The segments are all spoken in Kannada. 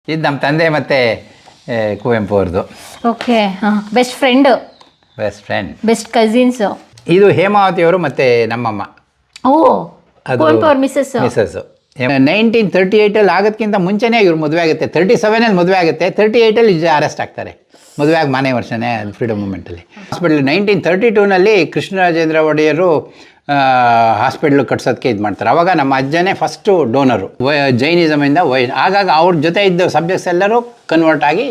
ಇದು ನಮ್ಮ ತಂದೆ ಮತ್ತು ಕುವೆಂಪು ಅವ್ರದ್ದು okay best friend, best friend, best cousins. ಇದು ಹೇಮಾವತಿ ಅವರು ಮತ್ತು ನಮ್ಮಮ್ಮ. ಓ, ಕುವೆಂಪು ಅವ್ರ ಮಿಸ್ಸಸ್ಸು. 1938 ಆಗೋದಕ್ಕಿಂತ ಮುಂಚೆನೇ ಇವ್ರು ಮದುವೆ ಆಗುತ್ತೆ. 37 ಮದುವೆ ಆಗುತ್ತೆ. 38 ಅರೆಸ್ಟ್ ಆಗ್ತಾರೆ. ಮದುವೆ ಆಗಿ ಮಾನೇ ವರ್ಷನೇ ಫ್ರೀಡಮ್ ಮೂಮೆಂಟಲ್ಲಿ. ಹಾಸ್ಪಿಟ್ಲ್ 1932 ಕೃಷ್ಣರಾಜೇಂದ್ರ ಒಡೆಯರು ಹಾಸ್ಪಿಟ್ಲ್ ಕಟ್ಸೋದಕ್ಕೆ ಇದು ಮಾಡ್ತಾರೆ. ಅವಾಗ ನಮ್ಮ ಅಜ್ಜನೇ ಫಸ್ಟು ಡೋನರು. ಜೈನಿಸಮಿಂದ ಆಗಾಗ ಅವ್ರ ಜೊತೆ ಇದ್ದ ಸಬ್ಜೆಕ್ಟ್ಸ್ ಎಲ್ಲರೂ ಕನ್ವರ್ಟ್ ಆಗಿ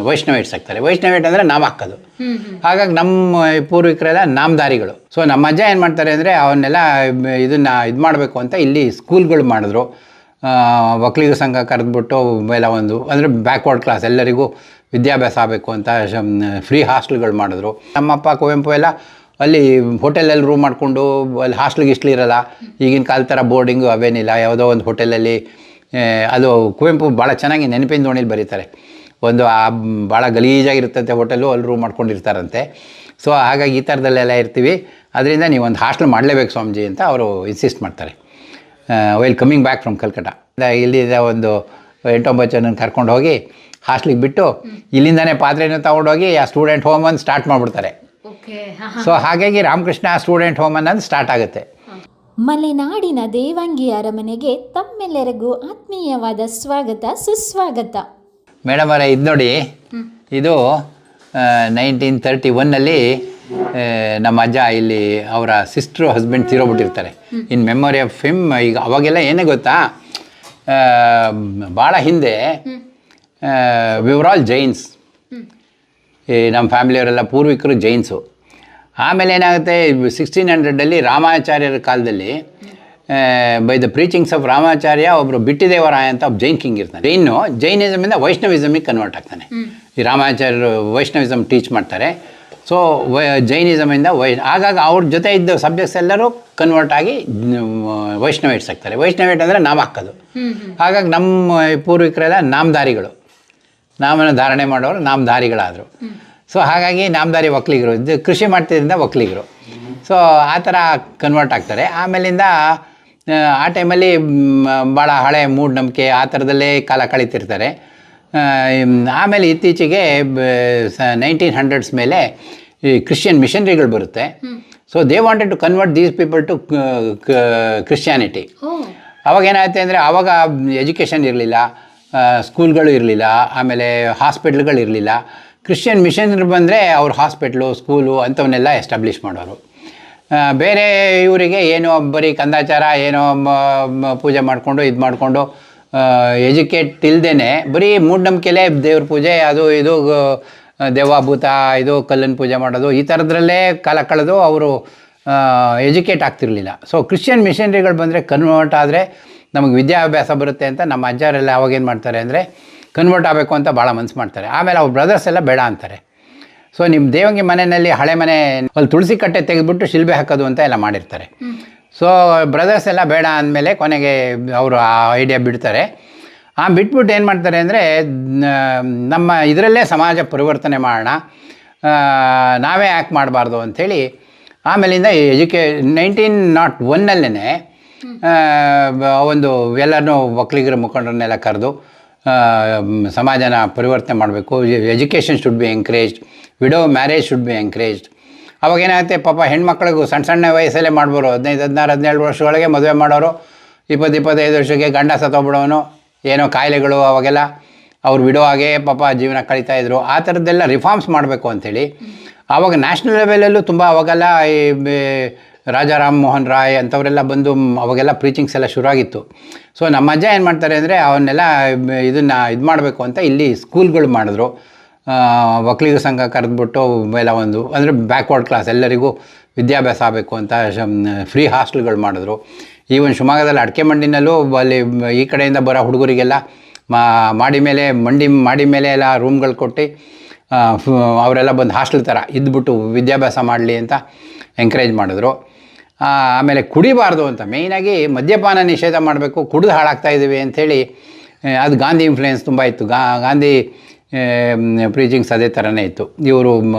ವೈಷ್ಣವೇಟ್ಸ್ ಆಗ್ತಾರೆ. ವೈಷ್ಣವೇಟ್ ಅಂದರೆ ನಾವು ಹಾಕೋದು. ಹಾಗಾಗಿ ನಮ್ಮ ಪೂರ್ವಿಕರೆಲ್ಲ ನಾಮಧಾರಿಗಳು. ಸೊ ನಮ್ಮ ಅಜ್ಜ ಏನು ಮಾಡ್ತಾರೆ ಅಂದರೆ ಅವನ್ನೆಲ್ಲ ಇದನ್ನು ಇದು ಮಾಡಬೇಕು ಅಂತ ಇಲ್ಲಿ ಸ್ಕೂಲ್ಗಳು ಮಾಡಿದ್ರು. ಒಕ್ಕಲಿಗ ಸಂಘ ಕರೆದ್ಬಿಟ್ಟು ಎಲ್ಲ ಒಂದು ಅಂದರೆ ಬ್ಯಾಕ್ವರ್ಡ್ ಕ್ಲಾಸ್ ಎಲ್ಲರಿಗೂ ವಿದ್ಯಾಭ್ಯಾಸ ಆಗಬೇಕು ಅಂತ ಫ್ರೀ ಹಾಸ್ಟೆಲ್ಗಳು ಮಾಡಿದ್ರು. ನಮ್ಮಪ್ಪ ಕುವೆಂಪು ಎಲ್ಲ ಅಲ್ಲಿ ಹೋಟೆಲಲ್ಲಿ ರೂಮ್ ಮಾಡಿಕೊಂಡು ಅಲ್ಲಿ ಹಾಸ್ಟ್ಲಿಗೆ ಇರಲ್ಲ. ಈಗಿನ ಕಾಲ ಥರ ಬೋರ್ಡಿಂಗು ಅವೇನಿಲ್ಲ. ಯಾವುದೋ ಒಂದು ಹೋಟೆಲಲ್ಲಿ ಅದು ಕುವೆಂಪು ಭಾಳ ಚೆನ್ನಾಗಿ ನೆನಪಿನ ದೋಣಿಲಿ ಬರೀತಾರೆ. ಒಂದು ಭಾಳ ಗಲೀಜಾಗಿರ್ತಂತೆ ಹೋಟೆಲು, ಅಲ್ಲಿ ರೂಮ್ ಮಾಡ್ಕೊಂಡಿರ್ತಾರಂತೆ. ಸೊ ಹಾಗಾಗಿ ಈ ಥರದಲ್ಲೆಲ್ಲ ಇರ್ತೀವಿ, ಅದರಿಂದ ನೀವು ಒಂದು ಹಾಸ್ಟೆಲ್ ಮಾಡಲೇಬೇಕು ಸ್ವಾಮೀಜಿ ಅಂತ ಅವರು ಇನ್ಸಿಸ್ಟ್ ಮಾಡ್ತಾರೆ. While coming back from Calcutta. ಇಲ್ಲಿಂದ ಒಂದು 8-9 ಜನನ ಕರ್ಕೊಂಡು ಹೋಗಿ ಹಾಸ್ಟ್ಲಿಗೆ ಬಿಟ್ಟು ಇಲ್ಲಿಂದನೇ ಪಾತ್ರೆನ ತೊಗೊಂಡೋಗಿ ಆ ಸ್ಟೂಡೆಂಟ್ ಹೋಮ್ ಅನ್ನು ಸ್ಟಾರ್ಟ್ ಮಾಡಿಬಿಡ್ತಾರೆ. ಸೊ ಹಾಗಾಗಿ ರಾಮಕೃಷ್ಣ ಸ್ಟೂಡೆಂಟ್ ಹೋಮ್ ಅನ್ನೋದು ಸ್ಟಾರ್ಟ್ ಆಗುತ್ತೆ. ಮಲೆನಾಡಿನ ದೇವಾಂಗಿ ಅರಮನೆಗೆ ತಮ್ಮೆಲ್ಲರಿಗೂ ಆತ್ಮೀಯವಾದ ಸ್ವಾಗತ ಸುಸ್ವಾಗತ. ಮೇಡಮ್ ಅವರೇ, ಇದು ನೋಡಿ, ಇದು 1931 ನಮ್ಮ ಅಜ್ಜ ಇಲ್ಲಿ ಅವರ ಸಿಸ್ಟ್ರು ಹಸ್ಬೆಂಡ್ ತೀರೋಗ್ಬಿಟ್ಟಿರ್ತಾರೆ. In memory of him. ಈಗ ಅವಾಗೆಲ್ಲ ಏನೇ ಗೊತ್ತಾ, ಭಾಳ ಹಿಂದೆ ವಿವರ್ ಆಲ್ ಜೈನ್ಸ್. ಈ ನಮ್ಮ ಫ್ಯಾಮಿಲಿಯವರೆಲ್ಲ ಪೂರ್ವಿಕರು ಜೈನ್ಸು. ಆಮೇಲೆ ಏನಾಗುತ್ತೆ, 1600 ರಾಮಾಚಾರ್ಯರ ಕಾಲದಲ್ಲಿ by the preachings of Ramacharya ಒಬ್ಬರು ಬಿಟ್ಟಿದೇವರಾಯ ಅಂತ ಒಬ್ಬ ಜೈನ್ ಕಿಂಗ್ ಇರ್ತಾನೆ. ಜೈನಿಸಮಿಂದ ವೈಷ್ಣವಿಸಮಿಗೆ ಕನ್ವರ್ಟ್ ಆಗ್ತಾನೆ. ಈ ರಾಮಾಚಾರ್ಯರು ವೈಷ್ಣವಿಸಮ್ ಟೀಚ್ ಮಾಡ್ತಾರೆ. ಸೊ ಜೈನಿಸಮಿಂದ ಆಗಾಗ ಅವ್ರ ಜೊತೆ ಇದ್ದ ಸಬ್ಜೆಕ್ಟ್ಸ್ ಎಲ್ಲರೂ ಕನ್ವರ್ಟ್ ಆಗಿ ವೈಷ್ಣವೇಟ್ಸ್ ಆಗ್ತಾರೆ. ವೈಷ್ಣವೇಟ್ ಅಂದರೆ ನಾವು ಹಾಕೋದು. ಹಾಗಾಗಿ ನಮ್ಮ ಪೂರ್ವಿಕರೆಲ್ಲ ನಾಮಧಾರಿಗಳು, ನಾಮನ ಧಾರಣೆ ಮಾಡೋರು ನಾಮಧಾರಿಗಳಾದರು. ಸೊ ಹಾಗಾಗಿ ನಾಮಧಾರಿ ಒಕ್ಕಲಿಗರು, ಇದು ಕೃಷಿ ಮಾಡ್ತಿದ್ದರಿಂದ ಒಕ್ಕಲಿಗರು. ಸೊ ಆ ಥರ ಕನ್ವರ್ಟ್ ಆಗ್ತಾರೆ. ಆಮೇಲಿಂದ ಆ ಟೈಮಲ್ಲಿ ಭಾಳ ಹಳೆ ಮೂಢನಂಬಿಕೆ ಆ ಥರದಲ್ಲೇ ಕಾಲ ಕಳೀತಿರ್ತಾರೆ. ಆಮೇಲೆ ಇತ್ತೀಚೆಗೆ 1900s ಮೇಲೆ ಈ ಕ್ರಿಶ್ಚಿಯನ್ ಮಿಷನರಿಗಳು ಬರುತ್ತೆ. So they wanted to convert these people to Christianity. ಅವಾಗ ಏನಾಗುತ್ತೆ ಅಂದರೆ, ಆವಾಗ ಎಜುಕೇಷನ್ ಇರಲಿಲ್ಲ, ಸ್ಕೂಲ್ಗಳು ಇರಲಿಲ್ಲ, ಆಮೇಲೆ ಹಾಸ್ಪಿಟ್ಲ್ಗಳು ಇರಲಿಲ್ಲ. ಕ್ರಿಶ್ಚಿಯನ್ ಮಿಷನರಿ ಬಂದರೆ ಅವ್ರು ಹಾಸ್ಪಿಟ್ಲು, ಸ್ಕೂಲು ಅಂಥವನ್ನೆಲ್ಲ ಎಸ್ಟಾಬ್ಲಿಷ್ ಮಾಡೋರು. ಬೇರೆ ಇವರಿಗೆ ಏನೋ ಬರೀ ಕಂದಾಚಾರ ಏನೋ ಪೂಜೆ ಮಾಡಿಕೊಂಡು ಇದು ಮಾಡಿಕೊಂಡು ಎಜುಕೇಟ್ ಇಲ್ಲದೇ ಬರೀ ಮೂಢನಂಬಿಕೆಲೇ ದೇವ್ರ ಪೂಜೆ ಅದು ಇದು ದೇವಾಭೂತ ಇದು ಕಲ್ಲಿನ ಪೂಜೆ ಮಾಡೋದು ಈ ಥರದ್ರಲ್ಲೇ ಕಾಲ ಕಳೆದು ಅವರು ಎಜುಕೇಟ್ ಆಗ್ತಿರಲಿಲ್ಲ. ಸೊ ಕ್ರಿಶ್ಚಿಯನ್ ಮಿಷನರಿಗಳು ಬಂದರೆ ಕನ್ವರ್ಟ್ ಆದರೆ ನಮಗೆ ವಿದ್ಯಾಭ್ಯಾಸ ಬರುತ್ತೆ ಅಂತ ನಮ್ಮ ಅಜ್ಜಾರೆಲ್ಲ ಅವಾಗೇನು ಮಾಡ್ತಾರೆ ಅಂದರೆ ಕನ್ವರ್ಟ್ ಆಗಬೇಕು ಅಂತ ಭಾಳ ಮನಸ್ಸು ಮಾಡ್ತಾರೆ. ಆಮೇಲೆ ಅವ್ರ ಬ್ರದರ್ಸ್ ಎಲ್ಲ ಬೇಡ ಅಂತಾರೆ. ಸೊ ನಿಮ್ಮ ದೇವಂಗಿ ಮನೆಯಲ್ಲಿ ಹಳೆ ಮನೆ ಅಲ್ಲಿ ತುಳಸಿ ಕಟ್ಟೆ ತೆಗೆದುಬಿಟ್ಟು ಶಿಲ್ಬೆ ಹಾಕೋದು ಅಂತ ಎಲ್ಲ ಮಾಡಿರ್ತಾರೆ. ಸೊ ಬ್ರದರ್ಸ್ ಎಲ್ಲ ಬೇಡ ಅಂದಮೇಲೆ ಕೊನೆಗೆ ಅವರು ಆ ಐಡಿಯಾ ಬಿಡ್ತಾರೆ. ಬಿಟ್ಬಿಟ್ಟು ಏನು ಮಾಡ್ತಾರೆ ಅಂದರೆ, ನಮ್ಮ ಇದರಲ್ಲೇ ಸಮಾಜ ಪರಿವರ್ತನೆ ಮಾಡೋಣ, ನಾವೇ ಯಾಕೆ ಮಾಡಬಾರ್ದು ಅಂಥೇಳಿ ಆಮೇಲಿಂದ 1901 ಒಂದು ಎಲ್ಲರನ್ನೂ ಒಕ್ಕಲಿಗರ ಮುಖಂಡರನ್ನೆಲ್ಲ ಕರೆದು ಸಮಾಜನ ಪರಿವರ್ತನೆ ಮಾಡಬೇಕು. Education should be encouraged, widow marriage should be encouraged. ಅವಾಗೇನಾಗುತ್ತೆ, ಪಾಪ ಹೆಣ್ಮಕ್ಳಿಗೂ ಸಣ್ಣ ವಯಸ್ಸಲ್ಲೇ ಮಾಡ್ಬೋದು. 15-16-17 ವರ್ಷದೊಳಗೆ ಮದುವೆ ಮಾಡೋರು, 20-25 ವರ್ಷಕ್ಕೆ ಗಂಡ ಸತ್ತೋಗ್ಬಿಡೋನು, ಏನೋ ಕಾಯಿಲೆಗಳು, ಅವಾಗೆಲ್ಲ ಅವ್ರು ವಿಡೋ ಆಗೇ ಪಾಪ ಜೀವನ ಕಳೀತಾಯಿದ್ರು. ಆ ಥರದ್ದೆಲ್ಲ ರಿಫಾರ್ಮ್ಸ್ ಮಾಡಬೇಕು ಅಂಥೇಳಿ ಆವಾಗ ನ್ಯಾಷನಲ್ ಲೆವೆಲಲ್ಲೂ ತುಂಬ ಅವಾಗೆಲ್ಲ ಈ ರಾಜಾ ರಾಮ್ ಮೋಹನ್ ರಾಯ್ ಅಂಥವರೆಲ್ಲ ಬಂದು ಅವಾಗೆಲ್ಲ ಪ್ರೀಚಿಂಗ್ಸ್ ಎಲ್ಲ ಶುರುವಾಗಿತ್ತು. ಸೊ ನಮ್ಮ ಅಜ್ಜ ಏನು ಮಾಡ್ತಾರೆ ಅಂದರೆ ಅವನ್ನೆಲ್ಲ ಇದನ್ನು ಇದು ಮಾಡಬೇಕು ಅಂತ ಇಲ್ಲಿ ಸ್ಕೂಲ್ಗಳು ಮಾಡಿದ್ರು. ಒಕ್ಕಲಿಗ ಸಂಘ ಕರೆದ್ಬಿಟ್ಟು ಎಲ್ಲ ಒಂದು ಅಂದರೆ ಬ್ಯಾಕ್ವರ್ಡ್ ಕ್ಲಾಸ್ ಎಲ್ಲರಿಗೂ ವಿದ್ಯಾಭ್ಯಾಸ ಆಗಬೇಕು ಅಂತ ಫ್ರೀ ಹಾಸ್ಟೆಲ್ಗಳು ಮಾಡಿದ್ರು. ಈವನ್ ಶಿವಮೊಗ್ಗದಲ್ಲಿ ಅಡಿಕೆ ಮಂಡಿನಲ್ಲೂ ಅಲ್ಲಿ ಈ ಕಡೆಯಿಂದ ಬರೋ ಹುಡುಗರಿಗೆಲ್ಲ ಮಾಡಿ ಮೇಲೆ ಎಲ್ಲ ರೂಮ್ಗಳು ಕೊಟ್ಟು ಅವರೆಲ್ಲ ಬಂದು ಹಾಸ್ಟೆಲ್ ಥರ ಇದ್ಬಿಟ್ಟು ವಿದ್ಯಾಭ್ಯಾಸ ಮಾಡಲಿ ಅಂತ ಎಂಕರೇಜ್ ಮಾಡಿದ್ರು. ಆಮೇಲೆ ಕುಡಿಬಾರ್ದು ಅಂತ, ಮೇಯ್ನಾಗಿ ಮದ್ಯಪಾನ ನಿಷೇಧ ಮಾಡಬೇಕು, ಕುಡಿದು ಹಾಳಾಗ್ತಾಯಿದ್ದೀವಿ ಅಂಥೇಳಿ. ಅದು ಗಾಂಧಿ ಇನ್ಫ್ಲುಯೆನ್ಸ್ ತುಂಬ ಇತ್ತು. ಗಾಂಧಿ ಪ್ರೀಚಿಂಗ್ಸ್ ಅದೇ ಥರನೇ ಇತ್ತು. ಇವರು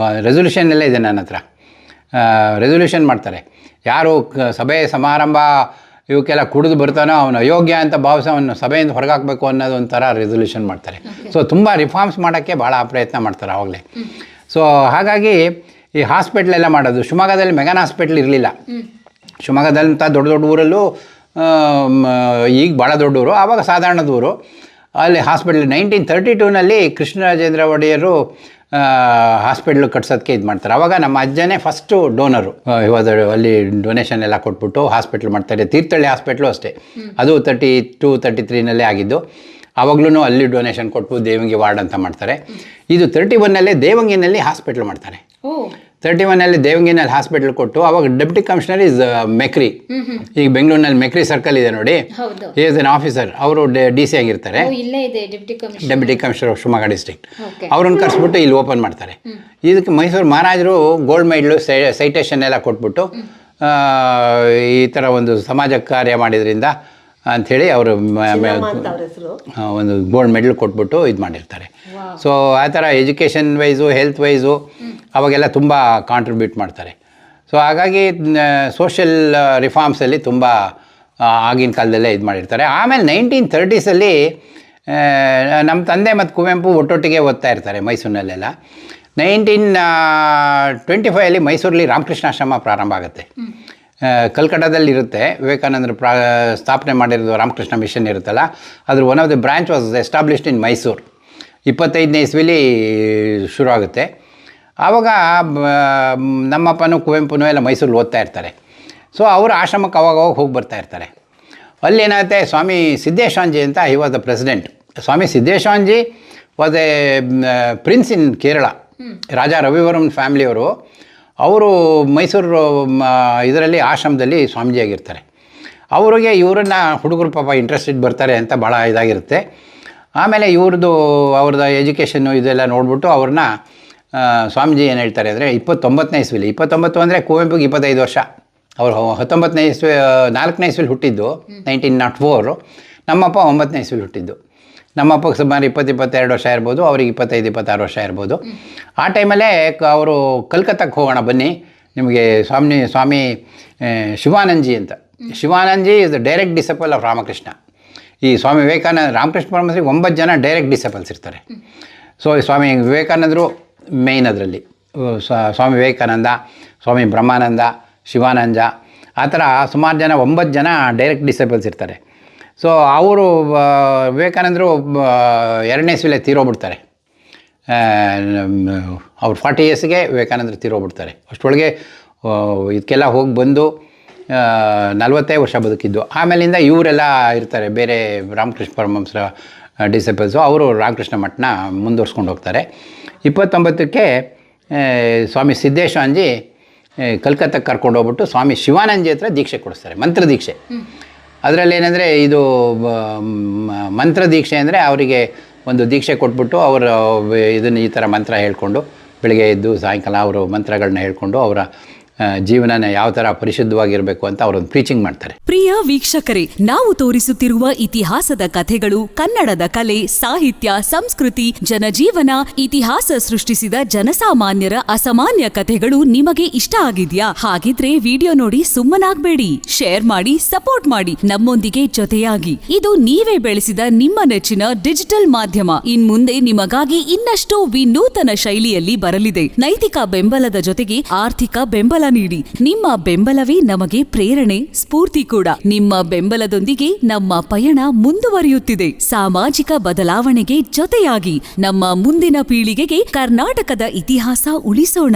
ರೆಸೊಲ್ಯೂಷನ್ ಎಲ್ಲ ಇದೆ ನನ್ನ ಹತ್ರ. ರೆಸೊಲ್ಯೂಷನ್ ಮಾಡ್ತಾರೆ, ಯಾರು ಸಭೆ ಸಮಾರಂಭ ಇವಕ್ಕೆಲ್ಲ ಕುಡಿದು ಬರ್ತಾನೋ ಅವನು ಅಯೋಗ್ಯ ಅಂತ ಭಾವಿಸಿ ಅವನು ಸಭೆಯಿಂದ ಹೊರಗಾಕಬೇಕು ಅನ್ನೋದು ಒಂಥರ ರೆಸೊಲ್ಯೂಷನ್ ಮಾಡ್ತಾರೆ. ಸೊ ತುಂಬ ರಿಫಾರ್ಮ್ಸ್ ಮಾಡೋಕ್ಕೆ ಭಾಳ ಪ್ರಯತ್ನ ಮಾಡ್ತಾರೆ ಆವಾಗಲೇ. ಸೊ ಹಾಗಾಗಿ ಈ ಹಾಸ್ಪಿಟ್ಲೆಲ್ಲ ಮಾಡೋದು, ಶಿವಮೊಗ್ಗದಲ್ಲಿ ಮೆಗಾನ್ ಹಾಸ್ಪಿಟ್ಲ್ ಇರಲಿಲ್ಲ. ಶಿವಮೊಗ್ಗದಂಥ ದೊಡ್ಡ ದೊಡ್ಡ ಊರಲ್ಲೂ ಈಗ ಭಾಳ ದೊಡ್ಡ ಊರು, ಆವಾಗ ಸಾಧಾರಣದ ಊರು. ಅಲ್ಲಿ ಹಾಸ್ಪಿಟ್ಲ್ 1932ನಲ್ಲಿ ಕೃಷ್ಣರಾಜೇಂದ್ರ ಒಡೆಯರು ಹಾಸ್ಪಿಟ್ಲ್ ಕಟ್ಸೋದಕ್ಕೆ ಇದು ಮಾಡ್ತಾರೆ. ಆವಾಗ ನಮ್ಮ ಅಜ್ಜನೇ ಫಸ್ಟು ಡೋನರು. ಇವಾಗ ಅಲ್ಲಿ ಡೊನೇಷನ್ ಎಲ್ಲ ಕೊಟ್ಬಿಟ್ಟು ಹಾಸ್ಪಿಟ್ಲ್ ಮಾಡ್ತಾರೆ. ತೀರ್ಥಹಳ್ಳಿ ಹಾಸ್ಪಿಟ್ಲು ಅಷ್ಟೇ, ಅದು 32-33ನಲ್ಲೇ ಆಗಿದ್ದು. ಆವಾಗಲೂ ಅಲ್ಲಿ ಡೊನೇಷನ್ ಕೊಟ್ಟು ದೇವಂಗಿ ವಾರ್ಡ್ ಅಂತ ಮಾಡ್ತಾರೆ. ಇದು 31ನಲ್ಲೇ ದೇವಂಗಿನಲ್ಲಿ ಹಾಸ್ಪಿಟ್ಲ್ ಮಾಡ್ತಾರೆ. 31ನಲ್ಲಿ ದೇವಂಗಿನಲ್ಲಿ ಹಾಸ್ಪಿಟ್ಲ್ ಕೊಟ್ಟು ಅವಾಗ ಡೆಪ್ಟಿ ಕಮಿಷನರ್ ಇಸ್ ಮೆಕ್ರಿ. ಈಗ ಬೆಂಗಳೂರಿನಲ್ಲಿ ಮೆಕ್ರಿ ಸರ್ಕಲ್ ಇದೆ ನೋಡಿ, ಈಸ್ ಎನ್ ಆಫೀಸರ್. ಅವರು DC ಆಗಿರ್ತಾರೆ, deputy commissioner of Shivamogga district. ಅವ್ರನ್ನ ಕರೆಸ್ಬಿಟ್ಟು ಇಲ್ಲಿ ಓಪನ್ ಮಾಡ್ತಾರೆ. ಇದಕ್ಕೆ ಮೈಸೂರು ಮಹಾರಾಜರು ಗೋಲ್ಡ್ ಮೆಡಲು ಸೈಟೇಷನ್ ಎಲ್ಲ ಕೊಟ್ಬಿಟ್ಟು ಈ ಥರ ಒಂದು ಸಮಾಜ ಕಾರ್ಯ ಮಾಡಿದ್ರಿಂದ ಅಂಥೇಳಿ ಅವರು ಒಂದು ಗೋಲ್ಡ್ ಮೆಡಲ್ ಕೊಟ್ಬಿಟ್ಟು ಇದು ಮಾಡಿರ್ತಾರೆ. ಸೊ ಆ ಥರ ಎಜುಕೇಷನ್ ವೈಸು, ಹೆಲ್ತ್ ವೈಸು ಅವಾಗೆಲ್ಲ ತುಂಬ ಕಾಂಟ್ರಿಬ್ಯೂಟ್ ಮಾಡ್ತಾರೆ. ಸೊ ಹಾಗಾಗಿ ಸೋಷಿಯಲ್ ರಿಫಾರ್ಮ್ಸಲ್ಲಿ ತುಂಬ ಆಗಿನ ಕಾಲದಲ್ಲೇ ಇದು ಮಾಡಿರ್ತಾರೆ. ಆಮೇಲೆ 1930ಸಲ್ಲಿ ನಮ್ಮ ತಂದೆ ಮತ್ತು ಕುವೆಂಪು ಒಟ್ಟೊಟ್ಟಿಗೆ ಓದ್ತಾ ಇರ್ತಾರೆ ಮೈಸೂರಿನಲ್ಲೆಲ್ಲ. 1925ಅಲ್ಲಿ ಮೈಸೂರಲ್ಲಿ ರಾಮಕೃಷ್ಣಾಶ್ರಮ ಪ್ರಾರಂಭ ಆಗುತ್ತೆ. ಕಲ್ಕಟ್ಟಾದಲ್ಲಿ ಇರುತ್ತೆ. ವಿವೇಕಾನಂದರು ಸ್ಥಾಪನೆ ಮಾಡಿರೋದು ರಾಮಕೃಷ್ಣ ಮಿಷನ್ ಇರುತ್ತಲ್ಲ, ಅದ್ರ one of the branch was established in Mysore. 25ನೇ ಇಸ್ವಿಲಿ ಶುರು ಆಗುತ್ತೆ. ಆವಾಗ ನಮ್ಮಪ್ಪನೂ ಕುವೆಂಪುನೂ ಎಲ್ಲ ಮೈಸೂರಲ್ಲಿ ಓದ್ತಾ ಇರ್ತಾರೆ. ಸೊ ಅವರು ಆಶ್ರಮಕ್ಕೆ ಅವಾಗ ಹೋಗಿ ಬರ್ತಾ ಇರ್ತಾರೆ. ಅಲ್ಲೇನಾಗುತ್ತೆ, ಸ್ವಾಮಿ ಸಿದ್ದೇಶಾಂಜಿ ಅಂತ he was the president. Swami Siddheshanji was a prince in Kerala. Raja ರವಿವರ್ಮನ್ ಫ್ಯಾಮಿಲಿಯವರು. ಅವರು ಮೈಸೂರು ಇದರಲ್ಲಿ ಆಶ್ರಮದಲ್ಲಿ ಸ್ವಾಮೀಜಿಯಾಗಿರ್ತಾರೆ. ಅವರಿಗೆ ಇವರನ್ನ ಹುಡುಗರು ಪಾಪ ಇಂಟ್ರೆಸ್ಟೆಡ್ ಬರ್ತಾರೆ ಅಂತ ಭಾಳ ಇದಾಗಿರುತ್ತೆ. ಆಮೇಲೆ ಅವ್ರದ್ದು ಎಜುಕೇಷನ್ನು ಇದೆಲ್ಲ ನೋಡಿಬಿಟ್ಟು ಅವ್ರನ್ನ ಸ್ವಾಮೀಜಿ ಏನು ಹೇಳ್ತಾರೆ ಅಂದರೆ 29ನೇ ಇಸ್ವಿಲಿ, 29 ಅಂದರೆ ಕುವೆಂಪುಗೆ 25 ವರ್ಷ. ಅವರು 19ನೇ ಇಸ್ವಿ 4ನೇ ಇಸ್ವಿಲಿ ಹುಟ್ಟಿದ್ದು 1904. ನಮ್ಮಪ್ಪ 9ನೇ ಇಸ್ವಿಲಿ ಹುಟ್ಟಿದ್ದು. ನಮ್ಮಪ್ಪಗೆ ಸುಮಾರು 20-22 ವರ್ಷ ಇರ್ಬೋದು, ಅವ್ರಿಗೆ 25-26 ವರ್ಷ ಇರ್ಬೋದು. ಆ ಟೈಮಲ್ಲೇ ಅವರು ಕಲ್ಕತ್ತಾಕ್ಕೆ ಹೋಗೋಣ ಬನ್ನಿ, ನಿಮಗೆ ಸ್ವಾಮಿ ಶಿವಾನಂದಜಿ ಅಂತ. Shivanandaji is the direct disciple of Ramakrishna. ಈ ಸ್ವಾಮಿ ವಿವೇಕಾನಂದ, ರಾಮಕೃಷ್ಣ ಪರಮಹಂಸರಿಗೆ 9 ಜನ ಡೈರೆಕ್ಟ್ ಡಿಸೈಪಲ್ಸ್ ಇರ್ತಾರೆ. ಸೊ ಸ್ವಾಮಿ ವಿವೇಕಾನಂದರು ಮೇಯ್ನ್ ಅದರಲ್ಲಿ. ಸ್ವಾಮಿ ವಿವೇಕಾನಂದ, ಸ್ವಾಮಿ ಬ್ರಹ್ಮಾನಂದ, ಶಿವಾನಂದ, ಆ ಥರ ಸುಮಾರು ಜನ 9 ಜನ ಡೈರೆಕ್ಟ್ ಡಿಸೈಪಲ್ಸ್ ಇರ್ತಾರೆ. ಸೊ ಅವರು ವಿವೇಕಾನಂದರು 2ನೇ ಇಸ್ವಿಲೇ ತೀರೋಗ್ಬಿಡ್ತಾರೆ. ಅವ್ರು 40 ಇಯರ್ಸ್ಗೆ ವಿವೇಕಾನಂದರು ತೀರೋಗ್ಬಿಡ್ತಾರೆ. ಅಷ್ಟರೊಳಗೆ ಇದಕ್ಕೆಲ್ಲ ಹೋಗಿ ಬಂದು 45 ವರ್ಷ ಬದುಕಿದ್ದು. ಆಮೇಲಿಂದ ಇವರೆಲ್ಲ ಇರ್ತಾರೆ, ಬೇರೆ ರಾಮಕೃಷ್ಣ ಪರಮಹಂಸರ ಡಿಸೈಪಲ್ಸು. ಅವರು ರಾಮಕೃಷ್ಣ ಮಠನ ಮುಂದುವರ್ಸ್ಕೊಂಡು ಹೋಗ್ತಾರೆ. 29ಕ್ಕೆ ಸ್ವಾಮಿ ಸಿದ್ದೇಶಾಂಜಿ ಕಲ್ಕತ್ತಾಕ್ಕೆ ಕರ್ಕೊಂಡು ಹೋಗ್ಬಿಟ್ಟು ಸ್ವಾಮಿ ಶಿವಾನಂದಜಿ ಹತ್ರ ದೀಕ್ಷೆ ಕೊಡಿಸ್ತಾರೆ, ಮಂತ್ರ ದೀಕ್ಷೆ. ಅದರಲ್ಲಿ ಏನಂದರೆ ಇದು ಮಂತ್ರ ದೀಕ್ಷೆ ಅಂದರೆ ಅವರಿಗೆ ಒಂದು ದೀಕ್ಷೆ ಕೊಟ್ಬಿಟ್ಟು ಅವರು ಇದನ್ನು ಈ ಥರ ಮಂತ್ರ ಹೇಳ್ಕೊಂಡು ಬೆಳಗ್ಗೆ ಎದ್ದು ಸಾಯಂಕಾಲ ಅವರು ಮಂತ್ರಗಳನ್ನ ಹೇಳ್ಕೊಂಡು ಅವರ ಜೀವನನ ಯಾವ ಥರ ಪರಿಶುದ್ಧವಾಗಿರಬೇಕು ಅಂತ ಅವರೊಂದು ಪ್ರೀಚಿಂಗ್ ಮಾಡ್ತಾರೆ. ಪ್ರಿಯ ವೀಕ್ಷಕರೇ, ನಾವು ತೋರಿಸುತ್ತಿರುವ ಇತಿಹಾಸದ ಕಥೆಗಳು ಕನ್ನಡದ ಕಲೆ, ಸಾಹಿತ್ಯ, ಸಂಸ್ಕೃತಿ, ಜನಜೀವನ, ಇತಿಹಾಸ ಸೃಷ್ಟಿಸಿದ ಜನಸಾಮಾನ್ಯರ ಅಸಾಮಾನ್ಯ ಕಥೆಗಳು ನಿಮಗೆ ಇಷ್ಟ ಆಗಿದ್ಯಾ? ಹಾಗಿದ್ರೆ ವಿಡಿಯೋ ನೋಡಿ ಸುಮ್ಮನಾಗ್ಬೇಡಿ, ಶೇರ್ ಮಾಡಿ, ಸಪೋರ್ಟ್ ಮಾಡಿ, ನಮ್ಮೊಂದಿಗೆ ಜೊತೆಯಾಗಿ. ಇದು ನೀವೇ ಬೆಳೆಸಿದ ನಿಮ್ಮ ನೆಚ್ಚಿನ ಡಿಜಿಟಲ್ ಮಾಧ್ಯಮ. ಇನ್ಮುಂದೆ ನಿಮಗಾಗಿ ಇನ್ನಷ್ಟು ವಿನೂತನ ಶೈಲಿಯಲ್ಲಿ ಬರಲಿದೆ. ನೈತಿಕ ಬೆಂಬಲದ ಜೊತೆಗೆ ಆರ್ಥಿಕ ಬೆಂಬಲ ನೀಡಿ. ನಿಮ್ಮ ಬೆಂಬಲವೇ ನಮಗೆ ಪ್ರೇರಣೆ, ಸ್ಫೂರ್ತಿ ಕೂಡ. ನಿಮ್ಮ ಬೆಂಬಲದೊಂದಿಗೆ ನಮ್ಮ ಪಯಣ ಮುಂದುವರಿಯುತ್ತಿದೆ. ಸಾಮಾಜಿಕ ಬದಲಾವಣೆಗೆ ಜೊತೆಯಾಗಿ ನಮ್ಮ ಮುಂದಿನ ಪೀಳಿಗೆಗೆ ಕರ್ನಾಟಕದ ಇತಿಹಾಸ ಉಳಿಸೋಣ.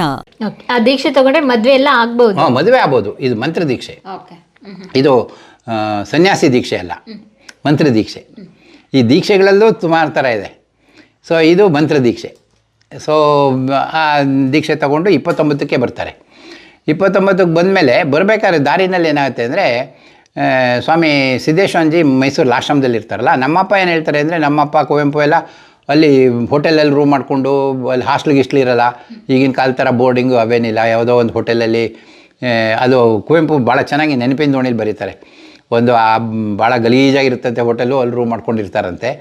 ಆ ದೀಕ್ಷೆ ತಗೊಂಡ್ರೆ ಮದ್ವೆ ಎಲ್ಲ ಆಗ್ಬಹುದು? ಮದುವೆ ಆಗ್ಬೋದು. ಇದು ಮಂತ್ರ ದೀಕ್ಷೆ. ಇದು ಸನ್ಯಾಸಿ ದೀಕ್ಷೆ ಅಲ್ಲ, ಮಂತ್ರ ದೀಕ್ಷೆ. ಈ ದೀಕ್ಷೆಗಳಲ್ಲೂ ಸುಮಾರು ಥರ ಇದೆ. ಸೊ ಇದು ಮಂತ್ರ ದೀಕ್ಷೆ. ಸೊ ಆ ದೀಕ್ಷೆ ತಗೊಂಡು 29ಕ್ಕೆ ಬರ್ತಾರೆ. 29ಕ್ಕೆ ಬಂದಮೇಲೆ ಬರಬೇಕಾದ್ರೆ ದಾರಿನಲ್ಲಿ ಏನಾಗುತ್ತೆ ಅಂದರೆ, ಸ್ವಾಮಿ ಸಿದ್ದೇಶಾಂಜಿ ಮೈಸೂರು ಆಶ್ರಮದಲ್ಲಿ ಇರ್ತಾರಲ್ಲ. ನಮ್ಮಪ್ಪ ಏನು ಹೇಳ್ತಾರೆ ಅಂದರೆ, ನಮ್ಮಪ್ಪ ಕುವೆಂಪು ಎಲ್ಲ ಅಲ್ಲಿ ಹೋಟೆಲಲ್ಲಿ ರೂಮ್ ಮಾಡಿಕೊಂಡು ಅಲ್ಲಿ ಹಾಸ್ಟ್ಲಿಗೆ ಇರಲ್ಲ. ಈಗಿನ ಕಾಲ ಥರ ಬೋರ್ಡಿಂಗು ಅವೇನಿಲ್ಲ. ಯಾವುದೋ ಒಂದು ಹೋಟೆಲಲ್ಲಿ, ಅದು ಕುವೆಂಪು ಭಾಳ ಚೆನ್ನಾಗಿ ನೆನಪಿನ ದೋಣಿಲಿ ಬರೀತಾರೆ. ಒಂದು ಭಾಳ ಗಲೀಜಾಗಿರ್ತಂತೆ ಹೋಟೆಲು, ಅಲ್ಲಿ ರೂಮ್ ಮಾಡ್ಕೊಂಡಿರ್ತಾರಂತೆ.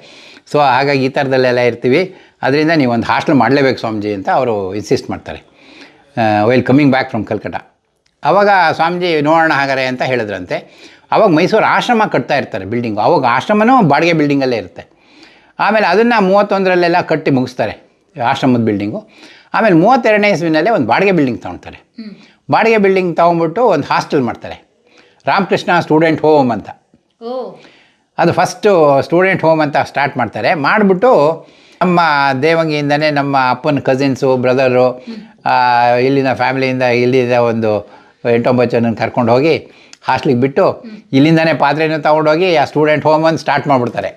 ಸೊ ಹಾಗಾಗಿ ಈ ಥರದಲ್ಲೆಲ್ಲ ಇರ್ತೀವಿ, ಅದರಿಂದ ನೀವು ಒಂದು ಹಾಸ್ಟೆಲ್ ಮಾಡಲೇಬೇಕು ಸ್ವಾಮೀಜಿ ಅಂತ ಅವರು ಇನ್ಸಿಸ್ಟ್ ಮಾಡ್ತಾರೆ. While coming back from Calcutta. ಆವಾಗ ಸ್ವಾಮೀಜಿ ನೋಡೋಣ ಹಾಗಾರೆ ಅಂತ ಹೇಳಿದ್ರಂತೆ. ಆವಾಗ ಮೈಸೂರು ಆಶ್ರಮ ಕಟ್ತಾ ಇರ್ತಾರೆ ಬಿಲ್ಡಿಂಗು. ಆವಾಗ ಆಶ್ರಮನೂ ಬಾಡಿಗೆ ಬಿಲ್ಡಿಂಗಲ್ಲೇ ಇರುತ್ತೆ. ಆಮೇಲೆ ಅದನ್ನು 31ರಲ್ಲೆಲ್ಲ ಕಟ್ಟಿ ಮುಗಿಸ್ತಾರೆ ಆಶ್ರಮದ ಬಿಲ್ಡಿಂಗು. ಆಮೇಲೆ 32ನೇ ಇಸ್ವಿನಲ್ಲೇ ಒಂದು ಬಾಡಿಗೆ ಬಿಲ್ಡಿಂಗ್ ತೊಗೊಳ್ತಾರೆ. ಬಾಡಿಗೆ ಬಿಲ್ಡಿಂಗ್ ತೊಗೊಂಬಿಟ್ಟು ಒಂದು ಹಾಸ್ಟೆಲ್ ಮಾಡ್ತಾರೆ, ರಾಮಕೃಷ್ಣ ಸ್ಟೂಡೆಂಟ್ ಹೋಮ್ ಅಂತ. ಅದು ಫಸ್ಟು ಸ್ಟೂಡೆಂಟ್ ಹೋಮ್ ಅಂತ ಸ್ಟಾರ್ಟ್ ಮಾಡ್ತಾರೆ. ಮಾಡಿಬಿಟ್ಟು ನಮ್ಮ ದೇವಂಗಿಯಿಂದನೇ ನಮ್ಮ ಅಪ್ಪನ ಕಸಿನ್ಸು ಬ್ರದರು ಇಲ್ಲಿನ ಫ್ಯಾಮಿಲಿಯಿಂದ ಇಲ್ಲಿಂದ ಒಂದು 8-9 ಜನ ಕರ್ಕೊಂಡು ಹೋಗಿ ಹಾಸ್ಟ್ಲಿಗೆ ಬಿಟ್ಟು ಇಲ್ಲಿಂದನೇ ಪಾತ್ರೆನೂ ತೊಗೊಂಡೋಗಿ ಆ ಸ್ಟೂಡೆಂಟ್ ಹೋಮನ್ನು ಸ್ಟಾರ್ಟ್ ಮಾಡಿಬಿಡ್ತಾರೆ.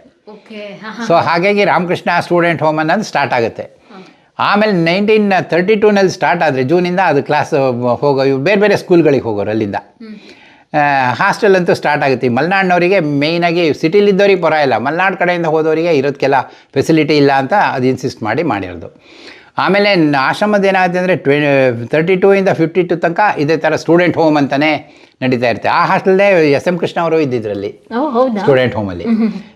ಸೊ ಹಾಗಾಗಿ ರಾಮಕೃಷ್ಣ ಸ್ಟೂಡೆಂಟ್ ಹೋಮ್ ಅನ್ನೋದು ಸ್ಟಾರ್ಟ್ ಆಗುತ್ತೆ. ಆಮೇಲೆ 1932ನಲ್ಲಿ ಸ್ಟಾರ್ಟ್ ಆದರೆ ಜೂನಿಂದ ಅದು ಕ್ಲಾಸ್ ಹೋಗೋ ಬೇರೆ ಬೇರೆ ಸ್ಕೂಲ್ಗಳಿಗೆ ಹೋಗೋರು. ಅಲ್ಲಿಂದ ಹಾಸ್ಟೆಲ್ ಅಂತೂ ಸ್ಟಾರ್ಟ್ ಆಗುತ್ತೆ. ಮಲೆನಾಡಿನವರಿಗೆ ಮೇಯ್ನಾಗಿ ಸಿಟಿಲಿದ್ದವ್ರಿಗೆ ಪರವಾಗಿಲ್ಲ, ಮಲೆನಾಡು ಕಡೆಯಿಂದ ಹೋದವರಿಗೆ ಇರೋದಕ್ಕೆಲ್ಲ ಫೆಸಿಲಿಟಿ ಇಲ್ಲ ಅಂತ ಅದು ಇನ್ಸಿಸ್ಟ್ ಮಾಡಿರೋದು. ಆಮೇಲೆ ಆಶ್ರಮದ ಏನಾಗುತ್ತೆ ಅಂದರೆ 32ಇಂದ 52 ತನಕ ಇದೇ ಥರ ಸ್ಟೂಡೆಂಟ್ ಹೋಮ್ ಅಂತಲೇ ನಡೀತಾ ಇರುತ್ತೆ. ಆ ಹಾಸ್ಟೆಲ್ನೇ SM ಕೃಷ್ಣ ಅವರು ಇದ್ದಿದ್ರಲ್ಲಿ ಸ್ಟೂಡೆಂಟ್ ಹೋಮಲ್ಲಿ.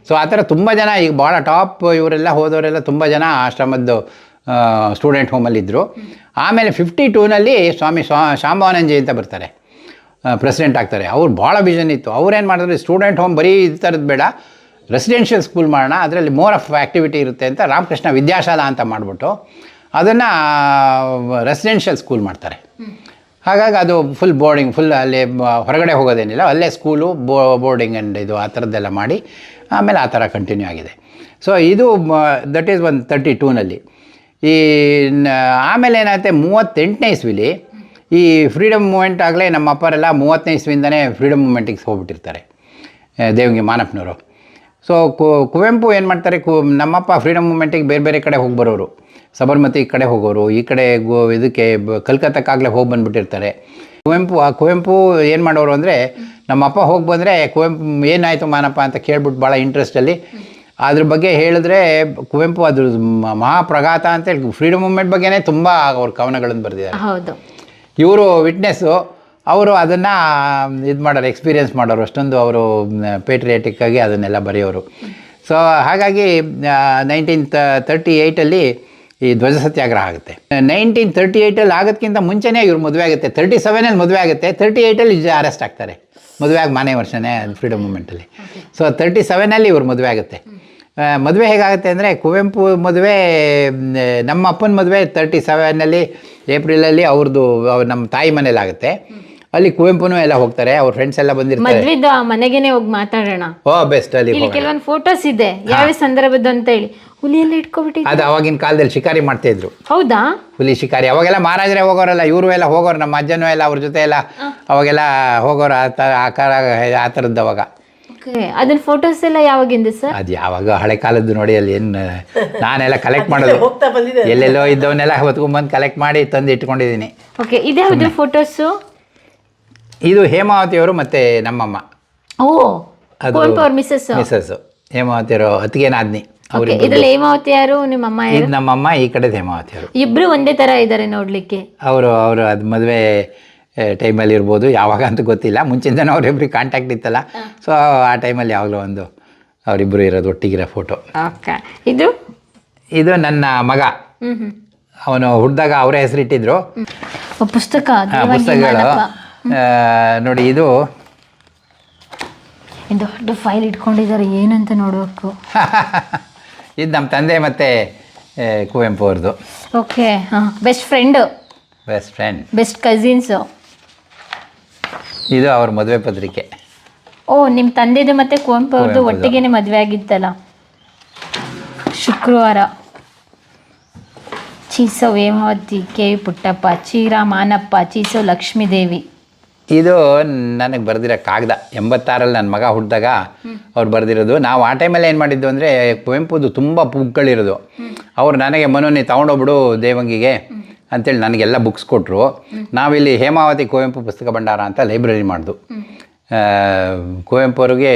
ಸೊ ಆ ಥರ ತುಂಬ ಜನ ಈಗ ಭಾಳ ಟಾಪ್ ಇವರೆಲ್ಲ ಹೋದವರೆಲ್ಲ ತುಂಬ ಜನ ಆಶ್ರಮದ್ದು ಸ್ಟೂಡೆಂಟ್ ಹೋಮಲ್ಲಿದ್ದರು. ಆಮೇಲೆ 52ನಲ್ಲಿ ಸ್ವಾಮಿ ಶಾಂಭವಾನಂದಜಿ ಅಂತ ಬರ್ತಾರೆ, ಪ್ರೆಸಿಡೆಂಟ್ ಆಗ್ತಾರೆ. ಅವ್ರು ಭಾಳ ವಿಷನ್ ಇತ್ತು. ಅವ್ರೇನು ಮಾಡಿದ್ರೆ ಸ್ಟೂಡೆಂಟ್ ಹೋಮ್ ಬರೀ ಈ ಥರದ್ದು ಬೇಡ, ರೆಸಿಡೆನ್ಷಿಯಲ್ ಸ್ಕೂಲ್ ಮಾಡೋಣ, ಅದರಲ್ಲಿ ಮೋರ್ ಆಫ್ ಆ್ಯಕ್ಟಿವಿಟಿ ಇರುತ್ತೆ ಅಂತ ರಾಮಕೃಷ್ಣ ವಿದ್ಯಾಶಾಲಾ ಅಂತ ಮಾಡಿಬಿಟ್ಟು ಅದನ್ನು ರೆಸಿಡೆನ್ಷಿಯಲ್ ಸ್ಕೂಲ್ ಮಾಡ್ತಾರೆ. ಹಾಗಾಗಿ ಅದು ಫುಲ್ ಬೋರ್ಡಿಂಗ್, ಫುಲ್ ಅಲ್ಲಿ ಹೊರಗಡೆ ಹೋಗೋದೇನಿಲ್ಲ, ಅಲ್ಲೇ ಸ್ಕೂಲು ಬೋರ್ಡಿಂಗ್ ಆ್ಯಂಡ್ ಇದು ಆ ಥರದ್ದೆಲ್ಲ ಮಾಡಿ ಆಮೇಲೆ ಆ ಥರ ಕಂಟಿನ್ಯೂ ಆಗಿದೆ. ಸೊ ಇದು ದಟ್ ಈಸ್ 32ನಲ್ಲಿ. ಆಮೇಲೆ ಏನಾಗುತ್ತೆ 38ನೇ ಇಸ್ವಿಲಿ ಈ ಫ್ರೀಡಮ್ ಮೂಮೆಂಟ್ ಆಗಲೇ ನಮ್ಮ ಅಪ್ಪರೆಲ್ಲ 30ನೇ ಇಸ್ವಿಯಿಂದನೇ ಫ್ರೀಡಮ್ ಮೂಮೆಂಟಿಗೆ ಹೋಗ್ಬಿಟ್ಟಿರ್ತಾರೆ, ದೇವಂಗಿ ಮಾನಪ್ಪನವರು. ಸೊ ಕುವೆಂಪು ಏನು ಮಾಡ್ತಾರೆ, ನಮ್ಮಪ್ಪ ಫ್ರೀಡಮ್ ಮೂಮೆಂಟಿಗೆ ಬೇರೆ ಬೇರೆ ಕಡೆ ಹೋಗಿ ಬರೋರು, ಸಬರ್ಮತಿ ಕಡೆ ಹೋಗೋರು, ಈ ಕಡೆ ಇದಕ್ಕೆ ಕಲ್ಕತ್ತಾಕ್ಕಾಗಲೇ ಹೋಗಿ ಬಂದುಬಿಟ್ಟಿರ್ತಾರೆ. ಕುವೆಂಪು ಏನು ಮಾಡೋರು ಅಂದರೆ ನಮ್ಮಪ್ಪ ಹೋಗಿ ಬಂದರೆ ಕುವೆಂಪು ಏನಾಯಿತು ಮಾನಪ್ಪ ಅಂತ ಕೇಳ್ಬಿಟ್ಟು ಭಾಳ ಇಂಟ್ರೆಸ್ಟಲ್ಲಿ ಅದ್ರ ಬಗ್ಗೆ ಹೇಳಿದ್ರೆ ಕುವೆಂಪು ಅದ್ರ ಮಹಾಪ್ರಘಾತ ಅಂತೇಳಿ ಫ್ರೀಡಮ್ ಮೂಮೆಂಟ್ ಬಗ್ಗೆನೇ ತುಂಬ ಅವ್ರ ಕವನಗಳನ್ನು ಬರೆದಿದ್ದಾರೆ. ಹೌದು, ಇವರು ವಿಟ್ನೆಸ್ಸು, ಅವರು ಅದನ್ನು ಇದು ಮಾಡೋರು, ಎಕ್ಸ್ಪೀರಿಯೆನ್ಸ್ ಮಾಡೋರು, ಅಷ್ಟೊಂದು ಅವರು ಪೇಟ್ರಿಯಾಟಿಕ್ಕಾಗಿ ಅದನ್ನೆಲ್ಲ ಬರೆಯೋರು. ಸೊ ಹಾಗಾಗಿ 1938ಅಲ್ಲಿ ಈ ಧ್ವಜ ಸತ್ಯಾಗ್ರಹ ಆಗುತ್ತೆ. 1938ಅಲ್ಲಿ ಆಗೋದಕ್ಕಿಂತ ಮುಂಚೆನೇ ಇವ್ರು ಮದುವೆ ಆಗುತ್ತೆ. 37ನಲ್ಲಿ ಮದುವೆ ಆಗುತ್ತೆ, 38ಅಲ್ಲಿ ಅರೆಸ್ಟ್ ಆಗ್ತಾರೆ. ಮದುವೆ ಆಗಿ ಮಾನೇ ವರ್ಷನೇ ಫ್ರೀಡಮ್ ಮೂಮೆಂಟಲ್ಲಿ. ಸೊ 37ನಲ್ಲಿ ಇವ್ರು ಮದುವೆ ಆಗುತ್ತೆ. ಮದುವೆ ಹೇಗಾಗುತ್ತೆ ಅಂದರೆ ಕುವೆಂಪು ಮದುವೆ, ನಮ್ಮ ಅಪ್ಪನ ಮದುವೆ 37ನಲ್ಲಿ ಏಪ್ರಿಲಲ್ಲಿ ಅವ್ರದ್ದು ನಮ್ಮ ತಾಯಿ ಮನೇಲಿ ಆಗುತ್ತೆ. ಅಲ್ಲಿ ಕುವೆಂಪುನೂ ಎಲ್ಲ ಹೋಗ್ತಾರೆ, ಅವ್ರ ಫ್ರೆಂಡ್ಸ್ ಎಲ್ಲ ಬಂದಿರ್ತಾರೆ. ಮದ್ವೆದು ಆ ಮನೆಗೇನೆ ಹೋಗಿ ಮಾತಾಡೋಣ. ಬೆಸ್ಟ್. ಅಲ್ಲಿ ಕೆಲವೊಂದು ಫೋಟೋಸ್ ಇದೆ, ಯಾವ ಸಂದರ್ಭದ್ದು ಅಂತ ಹೇಳಿ. ಹುಲಿಯೆಲ್ಲ ಇಟ್ಕೊಬಿಟ್ಟಿದ್ರು. ಅದು ಅವಾಗಿನ ಕಾಲದಲ್ಲಿ ಶಿಕಾರಿ ಮಾಡ್ತಾ ಇದ್ರು. ಹೌದಾ? ಹುಲಿ ಶಿಕಾರಿ. ಅವಾಗೆಲ್ಲ ಮಹಾರಾಜರೇ ಹೋಗೋರಲ್ಲ, ಇವರು ಎಲ್ಲ ಹೋಗೋರು, ನಮ್ಮ ಅಜ್ಜನೂ ಎಲ್ಲ ಅವ್ರ ಜೊತೆ ಎಲ್ಲ ಅವಾಗೆಲ್ಲ ಹೋಗೋರು. ಆ ಥರದ್ದು ಅವಾಗ. ಅದನ್ನ ಫೋಟೋಸ್ ಎಲ್ಲ ಯಾವಾಗಿಂದ ಸರ್? ಅದು ಯಾವಾಗ ಹಳೆ ಕಾಲದ್ದು ನೋಡಿ. ಅಲ್ಲಿ ಏನು ನಾನೆಲ್ಲ ಕಲೆಕ್ಟ್ ಮಾಡೋದು, ಎಲ್ಲೆಲ್ಲೋ ಇದ್ದವನ್ನೆಲ್ಲ ಹೊತ್ಕೊಂಡ್ಬಂದು ಕಲೆಕ್ಟ್ ಮಾಡಿ ತಂದು ಇಟ್ಕೊಂಡಿದ್ದೀನಿ. ಓಕೆ, ಇದ್ಯಾವುದು ಫೋಟೋಸು? ಇದು ಹೇಮಾವತಿಯವರು ಮತ್ತು ನಮ್ಮಮ್ಮ. ಓ, ಮಿಸ್ಸಸ್ ಹೇಮಾವತಿಯವರು ಅತ್ತಿಗೆ ನಾದ್ನಿ. ಇದ್ರಲ್ಲಿ ಹೇಮಾವತಿ ಯಾರು? ನಿಮ್ಮಮ್ಮ? ಇದು ನಮ್ಮಮ್ಮ, ಈ ಕಡೆ ಹೇಮಾವತಿಯವರು. ಇಬ್ರು ಒಂದೇ ತರ ಇದ್ದಾರೆ ನೋಡ್ಲಿಕ್ಕೆ. ಅವರು ಅದು ಮದುವೆ ಟೈಮಲ್ಲಿ ಇರ್ಬೋದು, ಯಾವಾಗ ಅಂತ ಗೊತ್ತಿಲ್ಲ. ಮುಂಚಿಂದನೂ ಅವರಿಬ್ರಿಗೆ ಕಾಂಟ್ಯಾಕ್ಟ್ ಇತ್ತಲ್ಲ, ಸೊ ಆ ಟೈಮಲ್ಲಿ ಯಾವಾಗಲೂ ಒಂದು ಅವರಿಬ್ಬರು ಇರೋದು ಒಟ್ಟಿಗಿರೋ ಫೋಟೋ. ಇದು ನನ್ನ ಮಗ. ಅವನು ಹುಟ್ಟಿದಾಗ ಅವರೇ ಹೆಸರಿಟ್ಟಿದ್ರು. ಪುಸ್ತಕಗಳು ನೋಡಿ. ಇದು ದೊಡ್ಡ ಫೈಲ್ ಇಟ್ಕೊಂಡಿದ್ದಾರೆ, ಏನಂತ ನೋಡಬೇಕು. ಇದು ನಮ್ಮ ತಂದೆ ಮತ್ತು ಕುವೆಂಪು ಅವ್ರದ್ದು. Okay, best friend, best cousins. ಇದು ಅವ್ರ ಮದುವೆ ಪತ್ರಿಕೆ. ಓ, ನಿಮ್ಮ ತಂದೆದು ಮತ್ತು ಕುವೆಂಪು ಅವ್ರದ್ದು ಒಟ್ಟಿಗೆನೆ ಮದುವೆ ಆಗಿತ್ತಲ್ಲ. ಶುಕ್ರವಾರ. ಚೀಸೋ ಹೇಮಾವತಿ, ಕೆ ಪುಟ್ಟಪ್ಪ, ಚೀರ ಮಾನಪ್ಪ, ಚೀಸೋ ಲಕ್ಷ್ಮೀದೇವಿ. ಇದು ನನಗೆ ಬರೆದಿರೋ ಕಾಗದ. 86ರಲ್ಲಿ ನನ್ನ ಮಗ ಹುಟ್ಟಿದಾಗ ಅವ್ರು ಬರೆದಿರೋದು. ನಾವು ಆ ಟೈಮಲ್ಲಿ ಏನು ಮಾಡಿದ್ದು ಅಂದರೆ ಕುವೆಂಪುದು ತುಂಬ ಬುಕ್ಗಳಿರೋದು. ಅವ್ರು ನನಗೆ ಮನೋನಿ ತೊಗೊಂಡೋಗ್ಬಿಡು ದೇವಂಗಿಗೆ ಅಂತೇಳಿ ನನಗೆಲ್ಲ ಬುಕ್ಸ್ ಕೊಟ್ಟರು. ನಾವಿಲ್ಲಿ ಹೇಮಾವತಿ ಕುವೆಂಪು ಪುಸ್ತಕ ಭಂಡಾರ ಅಂತ ಲೈಬ್ರರಿ ಮಾಡಿದು. ಕುವೆಂಪು ಅವ್ರಿಗೆ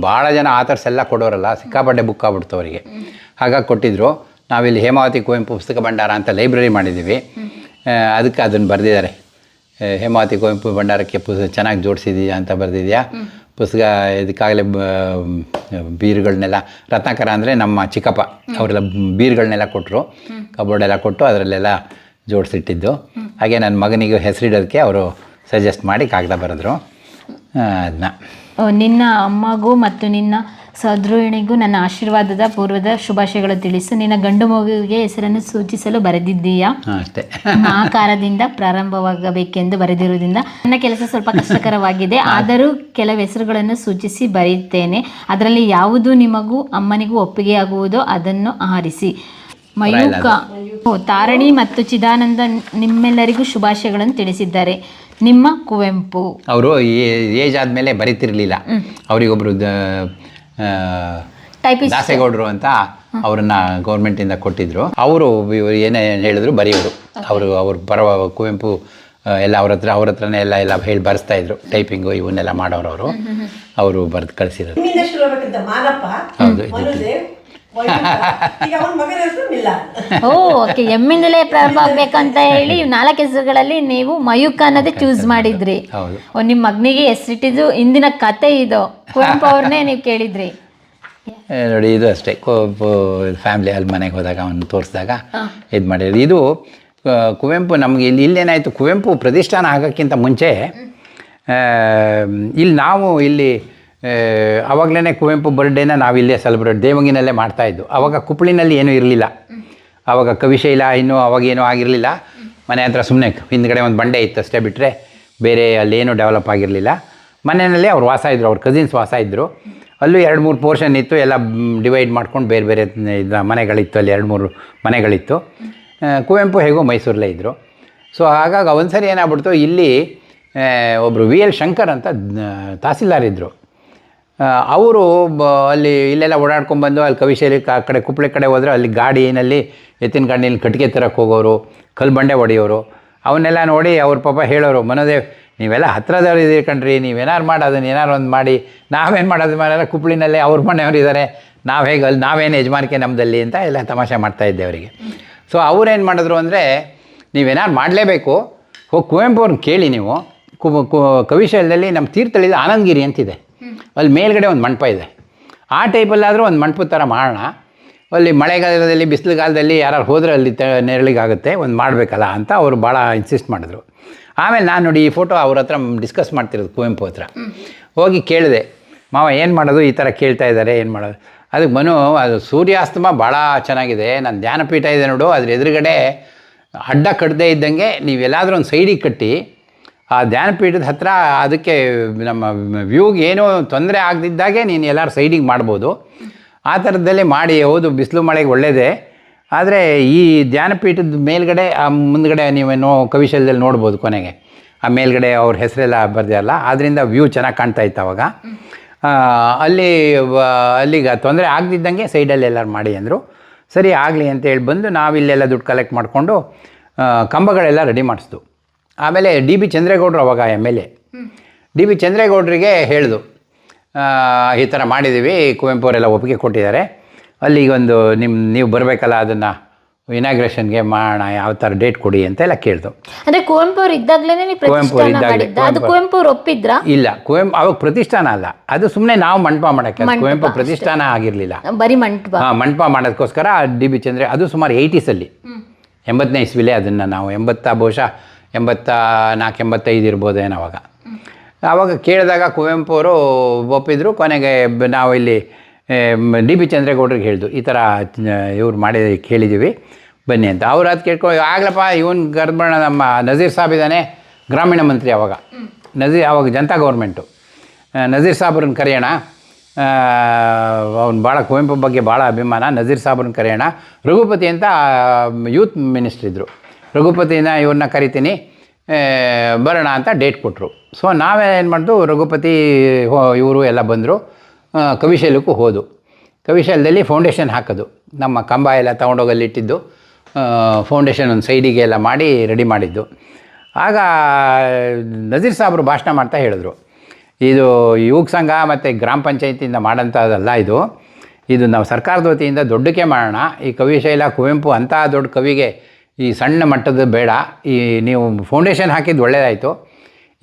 ಭಾಳ ಜನ ಆಥರ್ಸ್ ಎಲ್ಲ ಕೊಡೋರಲ್ಲ, ಸಿಕ್ಕಾಪಟ್ಟೆ ಬುಕ್ ಆಗ್ಬಿಡ್ತು ಅವರಿಗೆ. ಹಾಗಾಗಿ ಕೊಟ್ಟಿದ್ದರು. ನಾವಿಲ್ಲಿ ಹೇಮಾವತಿ ಕುವೆಂಪು ಪುಸ್ತಕ ಭಂಡಾರ ಅಂತ ಲೈಬ್ರರಿ ಮಾಡಿದ್ದೀವಿ. ಅದಕ್ಕೆ ಅದನ್ನು ಬರೆದಿದ್ದಾರೆ. ಹೇಮಾವತಿ ಕುವೆಂಪು ಭಂಡಾರಕ್ಕೆ ಚೆನ್ನಾಗಿ ಜೋಡಿಸಿದೀಯಾ ಅಂತ ಬರೆದಿದೆಯಾ ಪುಸ್ತಕ. ಇದಕ್ಕಾಗಲೇ ಬೀರುಗಳನ್ನೆಲ್ಲ, ರತ್ನಾಕರ ಅಂದರೆ ನಮ್ಮ ಚಿಕ್ಕಪ್ಪ, ಅವರೆಲ್ಲ ಬೀರುಗಳನ್ನೆಲ್ಲ ಕೊಟ್ಟರು, ಕಬೋರ್ಡೆಲ್ಲ ಕೊಟ್ಟು ಅದರಲ್ಲೆಲ್ಲ ಜೋಡಿಸಿಟ್ಟಿದ್ದು. ಹಾಗೆ ನನ್ನ ಮಗನಿಗೆ ಹೆಸರಿಡೋದಕ್ಕೆ ಅವರು ಸಜೆಸ್ಟ್ ಮಾಡಿ ಕಾಗದ ಬರೆದ್ರು. ಅದನ್ನ ನಿನ್ನ ಅಮ್ಮಗೂ ಮತ್ತು ನಿನ್ನ ಸಹೋದರನಿಗೂ ನನ್ನ ಆಶೀರ್ವಾದದ ಪೂರ್ವದ ಶುಭಾಶಯಗಳು ತಿಳಿಸು. ನಿನ್ನ ಗಂಡು ಮಗುವಿಗೆ ಹೆಸರನ್ನು ಸೂಚಿಸಲು ಬರೆದಿದ್ದೀಯಾ? ಅಷ್ಟೇ. ಆಕಾರದಿಂದ ಪ್ರಾರಂಭವಾಗಬೇಕೆಂದು ಬರೆದಿರುವುದರಿಂದ ನನ್ನ ಕೆಲಸ ಸ್ವಲ್ಪ ಕಷ್ಟಕರವಾಗಿದೆ, ಆದರೂ ಕೆಲವು ಹೆಸರುಗಳನ್ನು ಸೂಚಿಸಿ ಬರೆಯುತ್ತೇನೆ. ಅದರಲ್ಲಿ ಯಾವುದು ನಿಮಗೂ ಅಮ್ಮನಿಗೂ ಒಪ್ಪಿಗೆಯಾಗುವುದೋ ಅದನ್ನು ಆರಿಸಿ. ಮಯೂಕ, ತಾರಣಿ ಮತ್ತು ಚಿದಾನಂದ ನಿಮ್ಮೆಲ್ಲರಿಗೂ ಶುಭಾಶಯಗಳನ್ನು ತಿಳಿಸಿದ್ದಾರೆ. ನಿಮ್ಮ ಕುವೆಂಪು. ಅವರು ಏಜ್ ಆದಮೇಲೆ ಬರೀತಿರ್ಲಿಲ್ಲ. ಅವರಿಗೊಬ್ಬರು ದಾಸೇಗೌಡರು ಅಂತ ಅವ್ರನ್ನ ಗೌರ್ಮೆಂಟಿಂದ ಕೊಟ್ಟಿದ್ರು. ಅವರು ಏನೇ ಹೇಳಿದ್ರು ಬರೆಯೋರು. ಅವ್ರ ಪರವ ಕುವೆಂಪು ಎಲ್ಲ ಅವ್ರ ಹತ್ರನೇ ಎಲ್ಲ ಹೇಳಿ ಬರೆಸ್ತಾ ಇದ್ರು. ಟೈಪಿಂಗು ಇವನ್ನೆಲ್ಲ ಮಾಡೋರು ಅವರು ಬರೆದು ಕಳಿಸಿರೋದು. ಹೌದು. ಓಕೆ, ಎಮ್ಮಿಂದಲೇ ಪ್ರಾರಂಭ ಆಗ್ಬೇಕಂತ ಹೇಳಿ 4 ಹೆಸರುಗಳಲ್ಲಿ ನೀವು ಮಯೂಕ ಅನ್ನೋದೇ ಚೂಸ್ ಮಾಡಿದ್ರಿ. ನಿಮ್ಮ ಮಗನಿಗೆ ಹೆಸರಿಟ್ಟಿದ್ದು ಇಂದಿನ ಕತೆ ಇದು. ಕುವೆಂಪು ಅವ್ರನ್ನೇ ನೀವು ಕೇಳಿದ್ರಿ ನೋಡಿ. ಇದು ಅಷ್ಟೇ, ಫ್ಯಾಮಿಲಿ ಅಲ್ಲಿ ಮನೆಗೆ ಹೋದಾಗ ಅವನು ತೋರಿಸಿದಾಗ ಇದು ಮಾಡಿರೋದು. ಇದು ಕುವೆಂಪು ನಮಗೆ ಇಲ್ಲೇನಾಯಿತು, ಕುವೆಂಪು ಪ್ರತಿಷ್ಠಾನ ಆಗೋಕ್ಕಿಂತ ಮುಂಚೆ ಇಲ್ಲಿ ಆವಾಗಲೇ ಕುವೆಂಪು ಬರ್ಡೇನ ನಾವಿಲ್ಲೇ ಸೆಲೆಬ್ರೇಟ್ ದೇವಂಗಿನಲ್ಲೇ ಮಾಡ್ತಾಯಿದ್ದು. ಆವಾಗ ಕುಪ್ಪಳಿನಲ್ಲಿ ಏನೂ ಇರಲಿಲ್ಲ. ಆವಾಗ ಕವಿಶೈಲ ಇನ್ನೂ ಅವಾಗೇನೂ ಆಗಿರಲಿಲ್ಲ. ಮನೆ ಹತ್ರ ಸುಮ್ಮನೆ ಹಿಂದ್ಗಡೆ ಒಂದು ಬಂಡೆ ಇತ್ತು ಅಷ್ಟೇ, ಬಿಟ್ಟರೆ ಬೇರೆ ಅಲ್ಲೇನೂ ಡೆವಲಪ್ ಆಗಿರಲಿಲ್ಲ. ಮನೆಯಲ್ಲೇ ಅವ್ರು ವಾಸ ಇದ್ದರು, ಅವ್ರ ಕಸಿನ್ಸ್ ವಾಸ ಇದ್ದರು. ಅಲ್ಲೂ 2-3 ಪೋರ್ಷನ್ ಇತ್ತು, ಎಲ್ಲ ಡಿವೈಡ್ ಮಾಡ್ಕೊಂಡು ಬೇರೆ ಬೇರೆ ಮನೆಗಳಿತ್ತು. ಅಲ್ಲಿ 2-3 ಮನೆಗಳಿತ್ತು. ಕುವೆಂಪು ಹೇಗೋ ಮೈಸೂರಲ್ಲೇ ಇದ್ದರು. ಸೊ ಹಾಗಾಗಿ ಒಂದು ಸರಿ ಏನಾಗ್ಬಿಡ್ತು, ಇಲ್ಲಿ ಒಬ್ಬರು VL ಶಂಕರ್ ಅಂತ ತಹಸೀಲ್ದಾರ್ ಇದ್ದರು. ಅವರು ಇಲ್ಲೆಲ್ಲ ಓಡಾಡ್ಕೊಂಡ್ಬಂದು ಅಲ್ಲಿ ಕವಿಶೈಲಿ ಆ ಕಡೆ ಕುಪ್ಪಳಿ ಕಡೆ ಹೋದರೆ ಅಲ್ಲಿ ಗಾಡಿನಲ್ಲಿ ಎತ್ತಿನ ಗಾಡಿನಲ್ಲಿ ಕಟ್ಟಿಗೆ ತರಕ್ಕೆ ಹೋಗೋರು, ಕಲ್ಲು ಬಂಡೆ ಹೊಡೆಯೋರು. ಅವನ್ನೆಲ್ಲ ನೋಡಿ ಅವ್ರ ಪಾಪ ಹೇಳೋರು, ಮನೋದೇವ್ ನೀವೆಲ್ಲ ಹತ್ರದವ್ರು ಇದ್ದೀರಿ ಕಣ್ರಿ, ನೀವೇನಾರು ಮಾಡಿ ಅದನ್ನು ಏನಾರು ಒಂದು ಮಾಡಿ, ನಾವೇನು ಮಾಡೋದು ಮನೆಯಲ್ಲ ಕುಪ್ಪಳಿನಲ್ಲೇ ಅವ್ರ ಮನೆಯವರು ಇದ್ದಾರೆ, ನಾವು ಹೇಗೆ ಅಲ್ಲಿ ನಾವೇನು ಯಜಮಾನಿಕೆ ನಮ್ಮದಲ್ಲಿ ಅಂತ ಎಲ್ಲ ತಮಾಷೆ ಮಾಡ್ತಾಯಿದ್ದೆ ಅವರಿಗೆ. ಸೊ ಅವ್ರೇನು ಮಾಡಿದ್ರು ಅಂದರೆ, ನೀವೇನಾರು ಮಾಡಲೇಬೇಕು, ಹೋಗಿ ಕುವೆಂಪು ಅವ್ರನ್ನ ಕೇಳಿ ನೀವು. ಕವಿಶೈಲದಲ್ಲಿ ನಮ್ಮ ತೀರ್ಥಹಳ್ಳಿಲಿ ಆನಂದಗಿರಿ ಅಂತಿದೆ, ಅಲ್ಲಿ ಮೇಲ್ಗಡೆ ಒಂದು ಮಂಟಪ ಇದೆ. ಆ ಟೈಪಲ್ಲಾದರೂ ಒಂದು ಮಂಟಪದ ಥರ ಮಾಡೋಣ. ಅಲ್ಲಿ ಮಳೆಗಾಲದಲ್ಲಿ ಬಿಸಿಲುಗಾಲದಲ್ಲಿ ಯಾರು ಹೋದರೆ ಅಲ್ಲಿ ನೆರಳಿಗಾಗುತ್ತೆ, ಒಂದು ಮಾಡಬೇಕಲ್ಲ ಅಂತ ಅವರು ಭಾಳ ಇನ್ಸಿಸ್ಟ್ ಮಾಡಿದ್ರು. ಆಮೇಲೆ ನಾನು ನೋಡಿ ಈ ಫೋಟೋ ಅವ್ರ ಹತ್ರ ಡಿಸ್ಕಸ್ ಮಾಡ್ತಿರೋದು ಕುವೆಂಪು ಹತ್ರ. ಹೋಗಿ ಕೇಳಿದೆ, ಮಾವ ಏನು ಮಾಡೋದು, ಈ ಥರ ಕೇಳ್ತಾ ಇದ್ದಾರೆ, ಏನು ಮಾಡೋದು? ಅದಕ್ಕೆ ಅದು ಸೂರ್ಯಾಸ್ತಮ ಭಾಳ ಚೆನ್ನಾಗಿದೆ, ನಾನು ಧ್ಯಾನಪೀಠ ಇದೆ ನೋಡು, ಅದ್ರ ಎದುರುಗಡೆ ಅಡ್ಡ ಕಟ್ಟದೇ ಇದ್ದಂಗೆ ನೀವೆಲ್ಲಾದರೂ ಒಂದು ಸೈಡಿಗೆ ಕಟ್ಟಿ ಆ ಧ್ಯಾನಪೀಠದ ಹತ್ರ ಅದಕ್ಕೆ ನಮ್ಮ ವ್ಯೂಗೆ ಏನೂ ತೊಂದರೆ ಆಗದಿದ್ದಾಗೆ ನೀನು ಎಲ್ಲರೂ ಸೈಡಿಗೆ ಮಾಡ್ಬೋದು. ಆ ಥರದ್ದಲ್ಲೇ ಮಾಡಿ. ಹೌದು, ಬಿಸಿಲು ಮಳೆಗೆ ಒಳ್ಳೆಯದೇ, ಆದರೆ ಈ ಧ್ಯಾನಪೀಠದ ಮೇಲ್ಗಡೆ ಆ ಮುಂದ್ಗಡೆ ನೀವೇನೋ ಕವಿಶೈಲದಲ್ಲಿ ನೋಡ್ಬೋದು ಕೊನೆಗೆ ಆ ಮೇಲ್ಗಡೆ ಅವ್ರ ಹೆಸರೆಲ್ಲ ಬರ್ದಿರಲ್ಲ, ಆದ್ದರಿಂದ ವ್ಯೂ ಚೆನ್ನಾಗಿ ಕಾಣ್ತಾ ಇತ್ತು ಅವಾಗ. ಅಲ್ಲಿಗೆ ತೊಂದರೆ ಆಗದಿದ್ದಂಗೆ ಸೈಡಲ್ಲಿ ಎಲ್ಲರೂ ಮಾಡಿ ಅಂದರು. ಸರಿ ಆಗಲಿ ಅಂತೇಳಿ ಬಂದು ನಾವಿಲ್ಲೆಲ್ಲ ದುಡ್ಡು ಕಲೆಕ್ಟ್ ಮಾಡಿಕೊಂಡು ಕಂಬಗಳೆಲ್ಲ ರೆಡಿ ಮಾಡಿಸ್ದು. ಆಮೇಲೆ DB ಚಂದ್ರೇಗೌಡರು ಅವಾಗ MLA. DB ಚಂದ್ರೇಗೌಡರಿಗೆ ಹೇಳಿದು, ಈ ಥರ ಮಾಡಿದ್ದೀವಿ, ಕುವೆಂಪು ಅವರೆಲ್ಲ ಒಪ್ಪಿಗೆ ಕೊಟ್ಟಿದ್ದಾರೆ, ಅಲ್ಲಿಗೊಂದು ನೀವು ಬರಬೇಕಲ್ಲ, ಅದನ್ನು ಇನಾಗ್ರೇಷನ್ಗೆ ಮಾಡೋಣ, ಯಾವ ಥರ ಡೇಟ್ ಕೊಡಿ ಅಂತೆಲ್ಲ ಕೇಳ್ದು. ಅಂದರೆ ಕುವೆಂಪು ಅವ್ರು ಇದ್ದಾಗಲೇ ಕುವೆಂಪು ಅವ್ರು ಒಪ್ಪಿದ್ರ? ಇಲ್ಲ, ಕುವೆಂಪು ಅವಾಗ ಪ್ರತಿಷ್ಠಾನ ಅಲ್ಲ, ಅದು ಸುಮ್ಮನೆ ನಾವು ಮಂಟಪ ಮಾಡೋಕ್ಕೆ. ಕುವೆಂಪು ಪ್ರತಿಷ್ಠಾನ ಆಗಿರಲಿಲ್ಲ, ಬರೀ ಮಂಟಪ. ಮಂಟಪ ಮಾಡೋದಕ್ಕೋಸ್ಕರ DB ಚಂದ್ರ, ಅದು ಸುಮಾರು 80ಸಲ್ಲಿ 80ನೇ ಇಸ್ವಿಲೇ ಅದನ್ನು ನಾವು 80 ಬಹುಶಃ 84-85 ಇರ್ಬೋದೇನೋ ಅವಾಗ. ಆವಾಗ ಕೇಳಿದಾಗ ಕುವೆಂಪು ಅವರು ಒಪ್ಪಿದ್ರು. ಕೊನೆಗೆ ನಾವು ಇಲ್ಲಿ DB ಚಂದ್ರೇಗೌಡರಿಗೆ ಹೇಳಿದ್ದು, ಈ ಥರ ಇವ್ರು ಮಾಡಿ ಕೇಳಿದ್ದೀವಿ ಬನ್ನಿ ಅಂತ. ಅವ್ರು ಅದು ಕೇಳ್ಕೊಂಡು, ಆಗ್ಲಪ್ಪ ಇವನು ಗರ್ಭಣ ನಮ್ಮ ನಜೀರ್ ಸಾಬ್ ಇದ್ದಾನೆ, ಗ್ರಾಮೀಣ ಮಂತ್ರಿ ಅವಾಗ. ಅವಾಗ ಜನತಾ ಗೌರ್ಮೆಂಟು. ನಜೀರ್ ಸಾಬ್ರನ್ನ ಕರೆಯೋಣ, ಅವ್ನು ಭಾಳ ಕುವೆಂಪು ಬಗ್ಗೆ ಭಾಳ ಅಭಿಮಾನ, ನಜೀರ್ ಸಾಬ್ರನ್ನ ಕರೆಯೋಣ. ರಘುಪತಿ ಅಂತ ಯೂತ್ ಮಿನಿಸ್ಟ್ರ್ ಇದ್ದರು, ರಘುಪತಿನ ಇವ್ರನ್ನ ಕರಿತೀನಿ ಬರೋಣ ಅಂತ ಡೇಟ್ ಕೊಟ್ಟರು. ಸೊ ನಾವೇನು ಮಾಡಿದ್ದು, ರಘುಪತಿ ಇವರು ಎಲ್ಲ ಬಂದರು. ಕವಿಶೈಲಕ್ಕೂ ಹೋದು. ಕವಿಶೈಲದಲ್ಲಿ ಫೌಂಡೇಶನ್ ಹಾಕೋದು, ನಮ್ಮ ಕಂಬ ಎಲ್ಲ ತೊಗೊಂಡೋಗಲ್ಲಿ ಇಟ್ಟಿದ್ದು, ಫೌಂಡೇಶನ್ ಒಂದು ಸೈಡಿಗೆ ಎಲ್ಲ ಮಾಡಿ ರೆಡಿ ಮಾಡಿದ್ದು. ಆಗ ನಜೀರ್ ಸಾಬ್ರು ಭಾಷಣ ಮಾಡ್ತಾ ಹೇಳಿದ್ರು, ಇದು ಯುವಕ ಸಂಘ ಮತ್ತು ಗ್ರಾಮ ಪಂಚಾಯತಿಯಿಂದ ಮಾಡೋಂಥದ್ದಲ್ಲ, ಇದು ನಾವು ಸರ್ಕಾರದ ವತಿಯಿಂದ ದೊಡ್ಡಕ್ಕೆ ಮಾಡೋಣ. ಈ ಕವಿಶೈಲ ಕುವೆಂಪು ಅಂಥ ದೊಡ್ಡ ಕವಿಗೆ ಈ ಸಣ್ಣ ಮಟ್ಟದ ಬೇಡ, ಈ ನೀವು ಫೌಂಡೇಶನ್ ಹಾಕಿದ್ದು ಒಳ್ಳೆಯದಾಯಿತು.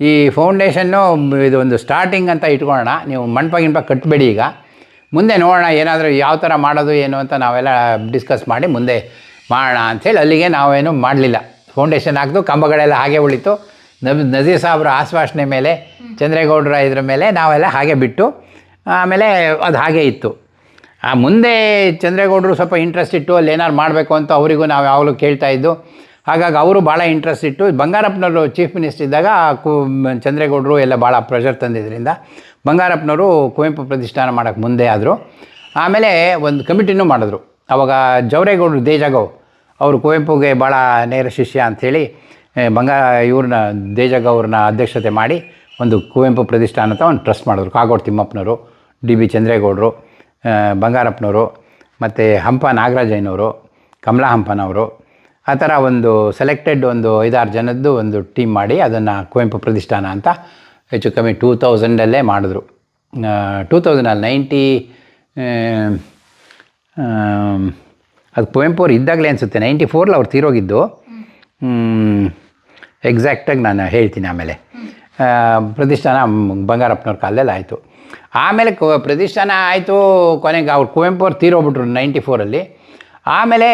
ಈ ಫೌಂಡೇಶನ್ನು ಇದು ಒಂದು ಸ್ಟಾರ್ಟಿಂಗ್ ಅಂತ ಇಟ್ಕೊಳ್ಳೋಣ, ನೀವು ಮಂಟಪ ಕಟ್ಟಬೇಡಿ, ಈಗ ಮುಂದೆ ನೋಡೋಣ ಏನಾದರೂ ಯಾವ ಥರ ಮಾಡೋದು ಏನು ಅಂತ ನಾವೆಲ್ಲ ಡಿಸ್ಕಸ್ ಮಾಡಿ ಮುಂದೆ ಮಾಡೋಣ ಅಂಥೇಳಿ ಅಲ್ಲಿಗೆ ನಾವೇನು ಮಾಡಲಿಲ್ಲ. ಫೌಂಡೇಶನ್ ಹಾಕಿದು, ಕಂಬಗಳೆಲ್ಲ ಹಾಗೆ ಉಳಿತು. ನಜೀರ್ ಸಾಬ್ರ ಆಶ್ವಾಸನೆ ಮೇಲೆ ಚಂದ್ರೇಗೌಡರ ಇದ್ರ ಮೇಲೆ ನಾವೆಲ್ಲ ಹಾಗೆ ಬಿಟ್ಟು ಆಮೇಲೆ ಅದು ಹಾಗೆ ಇತ್ತು. ಮುಂದೆ ಚಂದ್ರೇಗೌಡರು ಸ್ವಲ್ಪ ಇಂಟ್ರೆಸ್ಟ್ ಇಟ್ಟು ಅಲ್ಲಿ ಏನಾರು ಮಾಡಬೇಕು ಅಂತ ಅವರಿಗೂ ನಾವು ಯಾವಾಗಲೂ ಕೇಳ್ತಾಯಿದ್ದು. ಹಾಗಾಗಿ ಅವರು ಭಾಳ ಇಂಟ್ರೆಸ್ಟ್ ಇಟ್ಟು ಬಂಗಾರಪ್ಪನವರು ಚೀಫ್ ಮಿನಿಸ್ಟರ್ ಇದ್ದಾಗ ಚಂದ್ರೇಗೌಡರು ಎಲ್ಲ ಭಾಳ ಪ್ರೆಷರ್ ತಂದಿದ್ದರಿಂದ ಬಂಗಾರಪ್ಪನವರು ಕುವೆಂಪು ಪ್ರತಿಷ್ಠಾನ ಮಾಡೋಕ್ಕೆ ಮುಂದೆ ಆದರು. ಆಮೇಲೆ ಒಂದು ಕಮಿಟಿನೂ ಮಾಡಿದ್ರು. ಆವಾಗ ಜವರೇಗೌಡರು ದೇಜಗೌ ಅವರು ಕುವೆಂಪುಗೆ ಭಾಳ ನೇರ ಶಿಷ್ಯ ಅಂಥೇಳಿ ಇವ್ರನ್ನ ದೇಜಗೌ ಅವ್ರನ್ನ ಅಧ್ಯಕ್ಷತೆ ಮಾಡಿ ಒಂದು ಕುವೆಂಪು ಪ್ರತಿಷ್ಠಾನ ಅಂತ ಒಂದು ಟ್ರಸ್ಟ್ ಮಾಡಿದ್ರು. ಕಾಗೋಡು ತಿಮ್ಮಪ್ಪನವರು, ಡಿ ಬಿ ಚಂದ್ರೇಗೌಡರು, ಬಂಗಾರಪ್ಪನವರು ಮತ್ತು ಹಂಪ ನಾಗರಾಜಯ್ಯನವರು, ಕಮಲಾ ಹಂಪನವರು, ಆ ಥರ ಒಂದು ಸೆಲೆಕ್ಟೆಡ್ ಒಂದು 5-6 ಜನದ್ದು ಒಂದು ಟೀಮ್ ಮಾಡಿ ಅದನ್ನು ಕುವೆಂಪು ಪ್ರತಿಷ್ಠಾನ ಅಂತ ಹೆಚ್ಚು ಕಮ್ಮಿ 2000 ಮಾಡಿದ್ರು. 2090 ಅದು ಕುವೆಂಪು ಅವ್ರು ಇದ್ದಾಗಲೇ ಅನಿಸುತ್ತೆ, 94 ಅವ್ರು ತೀರೋಗಿದ್ದು. ಎಕ್ಸಾಕ್ಟಾಗಿ ನಾನು ಹೇಳ್ತೀನಿ ಆಮೇಲೆ. ಪ್ರತಿಷ್ಠಾನ ಬಂಗಾರಪ್ಪನವ್ರ ಕಾಲದಲ್ಲಿ ಆಯಿತು. ಆಮೇಲೆ ಪ್ರತಿಷ್ಠಾನ ಆಯಿತು. ಕೊನೆಗೆ ಅವ್ರು ಕುವೆಂಪು ಅವ್ರು ತೀರೋಗ್ಬಿಟ್ರು 94. ಆಮೇಲೆ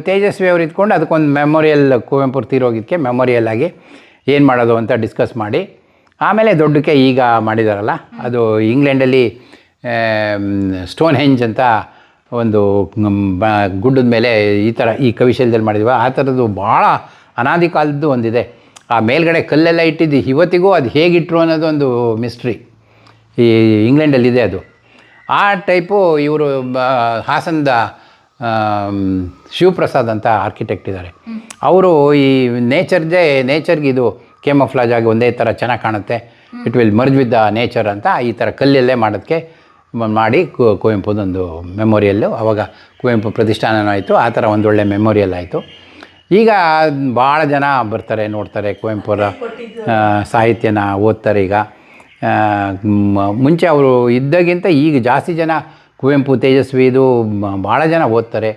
ತೇಜಸ್ವಿ ಅವ್ರು ಇದ್ಕೊಂಡು ಅದಕ್ಕೊಂದು ಮೆಮೋರಿಯಲ್, ಕುವೆಂಪು ಅವ್ರು ತೀರೋಗಿದ್ದಕ್ಕೆ ಮೆಮೋರಿಯಲ್ ಆಗಿ ಏನು ಮಾಡೋದು ಅಂತ ಡಿಸ್ಕಸ್ ಮಾಡಿ ಆಮೇಲೆ ದೊಡ್ಡಕ್ಕೆ ಈಗ ಮಾಡಿದಾರಲ್ಲ, ಅದು ಇಂಗ್ಲೆಂಡಲ್ಲಿ ಸ್ಟೋನ್ ಹೆಂಜ್ ಅಂತ ಒಂದು ಗುಡ್ಡದ ಮೇಲೆ ಈ ಕವಿಶಲ್ಯದಲ್ಲಿ ಮಾಡಿದ್ವಿ. ಆ ಥರದ್ದು ಭಾಳ ಅನಾದಿ ಕಾಲದ್ದು ಒಂದಿದೆ. ಆ ಮೇಲ್ಗಡೆ ಕಲ್ಲೆಲ್ಲ ಇಟ್ಟಿದ್ದು ಇವತ್ತಿಗೂ ಅದು ಹೇಗಿಟ್ರು ಅನ್ನೋದು ಒಂದು ಮಿಸ್ಟ್ರಿ. ಈ ಇಂಗ್ಲೆಂಡಲ್ಲಿದೆ ಅದು. ಆ ಟೈಪು ಇವರು ಹಾಸನದ ಶಿವಪ್ರಸಾದ್ ಅಂತ ಆರ್ಕಿಟೆಕ್ಟ್ ಇದ್ದಾರೆ. ಅವರು ಈ ನೇಚರ್ಗೆ ಇದು ಕೇಮಫ್ಲಾಜ್ ಆಗಿ ಒಂದೇ ಥರ ಚೆನ್ನಾಗಿ ಕಾಣುತ್ತೆ, it will merge with the nature ಅಂತ ಈ ಥರ ಕಲ್ಲಲ್ಲೇ ಮಾಡೋದಕ್ಕೆ ಮಾಡಿ ಕುವೆಂಪುದೊಂದು ಮೆಮೋರಿಯಲ್ಲು. ಆವಾಗ ಕುವೆಂಪು ಪ್ರತಿಷ್ಠಾನನೂ ಆಯಿತು, ಆ ಥರ ಒಂದೊಳ್ಳೆ ಮೆಮೋರಿಯಲ್ ಆಯಿತು. ಈಗ ಭಾಳ ಜನ ಬರ್ತಾರೆ, ನೋಡ್ತಾರೆ, ಕುವೆಂಪುರ ಸಾಹಿತ್ಯನ ಓದ್ತಾರೆ. ಈಗ ಮುಂಚೆ ಅವರು ಇದ್ದಾಗಿಂತ ಈಗ ಜಾಸ್ತಿ ಜನ ಕುವೆಂಪು, ತೇಜಸ್ವಿ ಇದು ಭಾಳ ಜನ ಓದ್ತಾರೆ.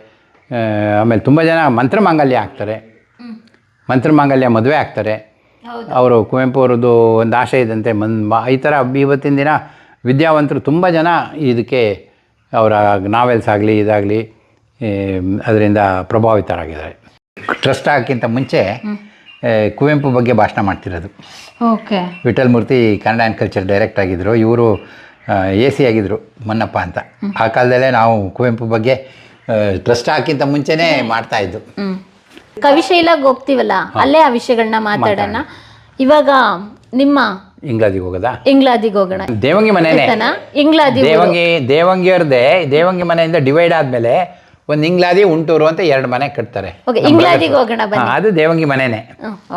ಆಮೇಲೆ ತುಂಬ ಜನ ಮಂತ್ರಮಾಂಗಲ್ಯ ಆಗ್ತಾರೆ, ಮಂತ್ರಮಾಂಗಲ್ಯ ಮದುವೆ ಆಗ್ತಾರೆ. ಅವರು ಕುವೆಂಪು ಅವ್ರದ್ದು ಒಂದು ಆಶೆ ಇದ್ದಂತೆ ಈ ಥರ ಇವತ್ತಿನ ದಿನ ವಿದ್ಯಾವಂತರು ತುಂಬ ಜನ ಇದಕ್ಕೆ ಅವರ ನಾವೆಲ್ಸ್ ಆಗಲಿ ಇದಾಗಲಿ ಅದರಿಂದ ಪ್ರಭಾವಿತರಾಗಿದ್ದಾರೆ. ಟ್ರಸ್ಟ್ ಆಗೋಕ್ಕಿಂತ ಮುಂಚೆ ಕುವೆಂಪು ಬಗ್ಗೆ ಭಾಷಣ ಮಾಡ್ತಿರೋದು. Okay. Vithal Murthy Kannada and culture direct ಆಗಿದ್ದರು. ಇವರು AC ಆಗಿದ್ದರು ಮನ್ನಪ್ಪ ಅಂತ. ಆ ಕಾಲದಲ್ಲೇ ನಾವು ಕುವೆಂಪು ಬಗ್ಗೆ ಟ್ರಸ್ಟ್ ಹಾಕಿಂತ ಮುಂಚೆನೇ ಮಾಡ್ತಾಯಿದ್ದು. ಕವಿಶೈಲಾಗಿ ಹೋಗ್ತೀವಲ್ಲ, ಅಲ್ಲೇ ಆ ವಿಷಯಗಳನ್ನ ಮಾತಾಡೋಣ. ಇವಾಗ ನಿಮ್ಮ ಇಂಗ್ಲಾದಿಗೆ ಹೋಗೋದಾ? ಇಂಗ್ಲಾದಿಗೆ ಹೋಗೋಣ. ದೇವಂಗಿ ಮನೆನೇ ಇಂಗ್ಲಾದಿ ದೇವಂಗಿಯವ್ರದ್ದೇ. ದೇವಂಗಿ ಮನೆಯಿಂದ ಡಿವೈಡ್ ಆದಮೇಲೆ ಒಂದು ಇಂಗ್ಲಾದಿ, ಉಂಟೂರು ಅಂತ 2 ಮನೆ ಕಟ್ತಾರೆ. ಇಂಗ್ಲಾದಿಗೆ ಹೋಗೋಣ ಬನ್ನಿ. ಅದು ದೇವಂಗಿ ಮನೆನೇ.